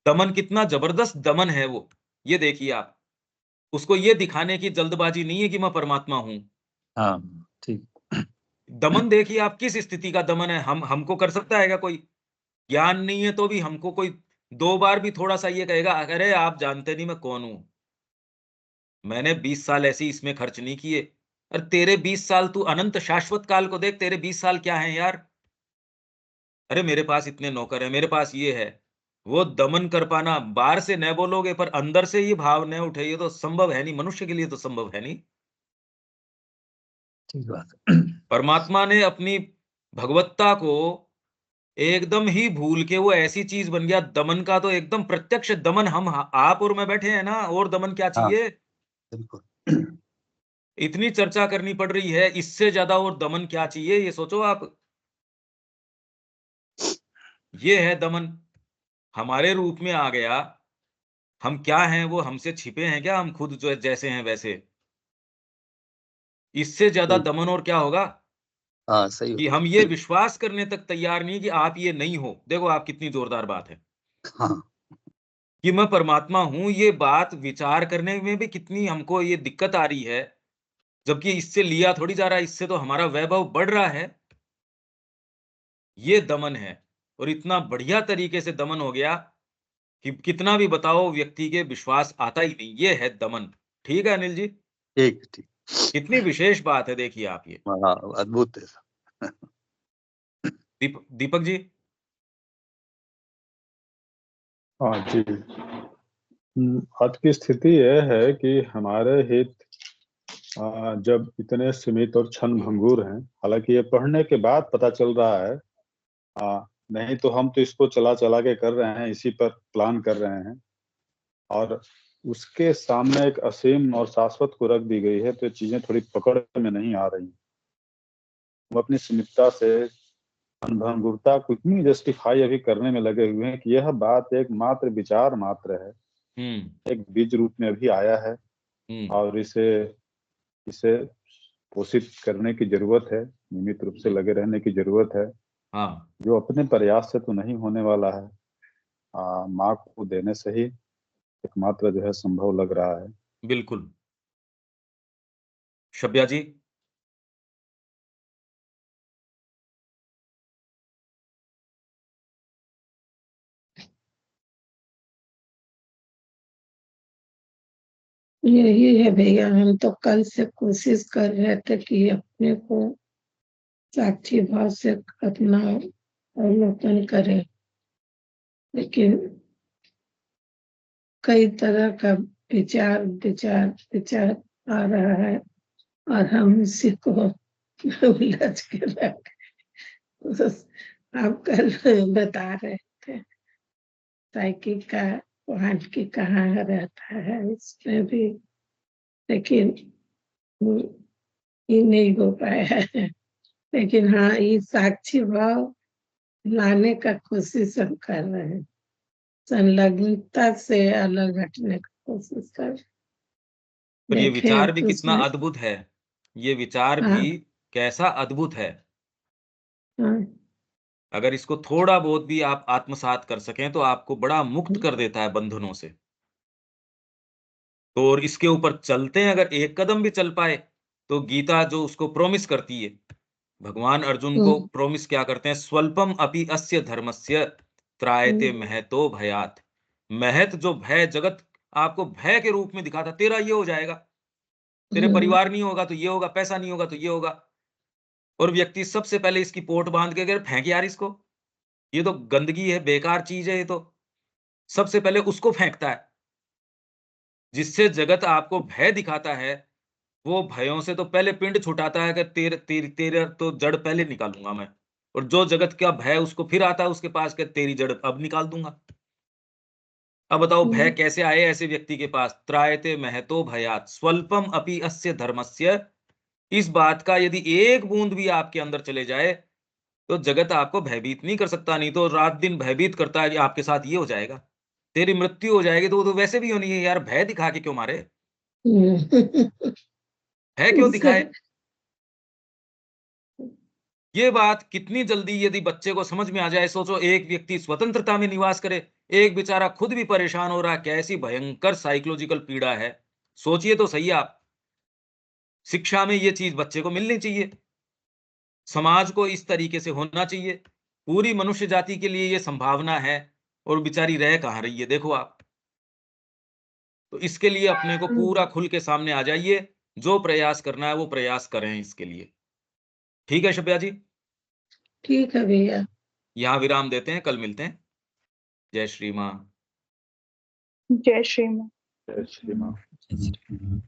दमन कितना जबरदस्त दमन है वो, ये देखिए आप। उसको ये दिखाने की जल्दबाजी नहीं है कि मैं परमात्मा हूँ।
हाँ, ठीक।
दमन देखिए आप किस स्थिति का दमन है। हमको कर सकता है क्या कोई? ज्ञान नहीं है तो भी हमको कोई 2 बार भी थोड़ा-सा ये कहेगा, अरे आप जानते नहीं मैं कौन हूँ। मैंने 20 साल ऐसे ही इसमें खर्च नहीं किए। अरे तेरे 20 साल तू अनंत शाश्वत काल को देख, तेरे 20 साल क्या हैं यार? अरे मेरे पास इतने नौकर हैं, मेरे पास ये है। वो दमन कर पाना, बाहर से न बोलोगे पर अंदर से ये भाव न उठे, ये तो संभव है नहीं, मनुष्य के लिए तो संभव है नहीं।
ठीक बात है।
परमात्मा ने अपनी भगवत्ता को एकदम ही भूल के वो ऐसी चीज बन गया, दमन का तो एकदम प्रत्यक्ष दमन। हम आप और मैं बैठे हैं ना, और दमन क्या
हाँ,
चाहिए?
बिल्कुल।
इतनी चर्चा करनी पड़ रही है, इससे ज्यादा और दमन क्या चाहिए, ये सोचो आप। ये है दमन, हमारे रूप में आ गया। हम क्या हैं, वो हमसे छिपे हैं क्या? हम खुद जो जैसे हैं वैसे। इससे ज्यादा
सही।
दमन और क्या होगा?
हाँ, सही
कि
हो।
हम ये विश्वास करने तक तैयार नहीं कि आप ये नहीं हो। देखो आप, कितनी जोरदार बात है
हाँ,
कि मैं परमात्मा हूं। ये बात विचार करने में भी कितनी हमको ये दिक्कत आ रही है, जबकि इससे लिया थोड़ी जा रहा है, इससे तो हमारा वैभव बढ़ रहा है। ये दमन है, और इतना बढ़िया तरीके से दमन हो गया कि कितना भी बताओ व्यक्ति के विश्वास आता ही नहीं। ये है दमन। ठीक है अनिल जी,
ठीक, ठीक।
कितनी विशेष बात है, देखिए आप ये।
हाँ, अद्भुत है।
दीपक जी।
हाँ जी। आज की स्थिति यह है कि हमारे हित जब इतने सीमित और क्षण भंगुर हैं, हालांकि ये पढ़ने के बाद पता चल रहा है, नहीं तो हम तो इसको चला चला के कर रहे हैं, इसी पर प्लान कर रहे हैं, और उसके सामने एक असीम और शाश्वत को रख दी गई है, तो ये चीजें थोड़ी पकड़ में नहीं आ रही। हम अपनी सीमितता से अनुभंगुरता को इतनी जस्टिफाई अभी करने में लगे हुए हैं कि यह बात एक मात्र विचार मात्र है, एक बीज रूप में अभी आया है, और इसे इसे पोषित करने की जरूरत है, नियमित रूप से लगे रहने की जरूरत है।
हाँ,
जो अपने प्रयास से तो नहीं होने वाला है, माँ को देने से ही एकमात्र जो है संभव लग रहा है।
बिल्कुल। शब्या जी।
यही है भैया, हम तो कल से कोशिश कर रहे थे कि अपने को साक्षी भाव से अपना अवलोकन करें, लेकिन कई तरह का विचार विचार विचार आ रहा है, और हम इसी को उलझ के रख। आप कल बता रहे थे साइकिल का पॉइंट की कहाँ रहता है इसमें भी, लेकिन ये नहीं हो पाया है। लेकिन हाँ, ये साक्षी भाव लाने का कोशिश हम कर रहे हैं, संलग्नता से अलग हटने का कोशिश कर रहे हैं।
पर ये विचार
देखें
भी
तो
कितना
उसमें
अद्भुत है। ये विचार
हाँ,
भी कैसा अद्भुत है।
हाँ,
अगर इसको थोड़ा बहुत भी आप आत्मसात कर सकें तो आपको बड़ा मुक्त कर देता है बंधनों से। तो और इसके ऊपर चलते हैं, अगर एक कदम भी चल पाए तो गीता जो उसको प्रॉमिस करती है, भगवान अर्जुन को प्रॉमिस क्या करते हैं? स्वल्पम अपि अस्य धर्मस्य त्रायते महतो भयात। महत जो भय, जगत आपको भय के रूप में दिखाता, तेरा ये हो जाएगा, तेरे परिवार नहीं होगा तो ये होगा, पैसा नहीं होगा तो ये होगा। और व्यक्ति सबसे पहले इसकी पोट बांध के अगर फेंक यार इसको, ये तो गंदगी है, बेकार चीज है ये तो, सबसे पहले उसको फेंकता है। जिससे जगत आपको भय दिखाता है, वो भयों से तो पहले पिंड छुटाता है कि तेरे तो जड़ पहले निकालूंगा मैं। और जो जगत का भय उसको फिर आता है उसके पास, कि तेरी जड़ अब निकाल दूंगा। अब बताओ भय कैसे आए ऐसे व्यक्ति के पास? त्रायते महतो भयात स्वल्पम अपि अस्य धर्मस्य। इस बात का यदि एक बूंद भी आपके अंदर चले जाए तो जगत आपको भयभीत नहीं कर सकता, नहीं तो रात दिन भयभीत करता है कि आपके साथ ये हो जाएगा, तेरी मृत्यु हो जाएगी, तो वो तो वैसे भी होनी है यार, भय दिखा के क्यों मारे, भय क्यों दिखाए। ये बात कितनी जल्दी यदि बच्चे को समझ में आ जाए, सोचो एक व्यक्ति स्वतंत्रता में निवास करे, एक बेचारा खुद भी परेशान हो रहा है, कैसी भयंकर साइकोलॉजिकल पीड़ा है। सोचिए तो सही आप, शिक्षा में ये चीज बच्चे को मिलनी चाहिए, समाज को इस तरीके से होना चाहिए, पूरी मनुष्य जाति के लिए ये संभावना है, और बेचारी रह कहाँ रही है देखो आप। तो इसके लिए अपने को पूरा खुल के सामने आ जाइए, जो प्रयास करना है वो प्रयास करें इसके लिए। ठीक है शब्या जी,
ठीक है भैया।
यहाँ विराम देते हैं, कल मिलते हैं। जय श्री माँ।
जय श्री माँ।
जय श्री माँ।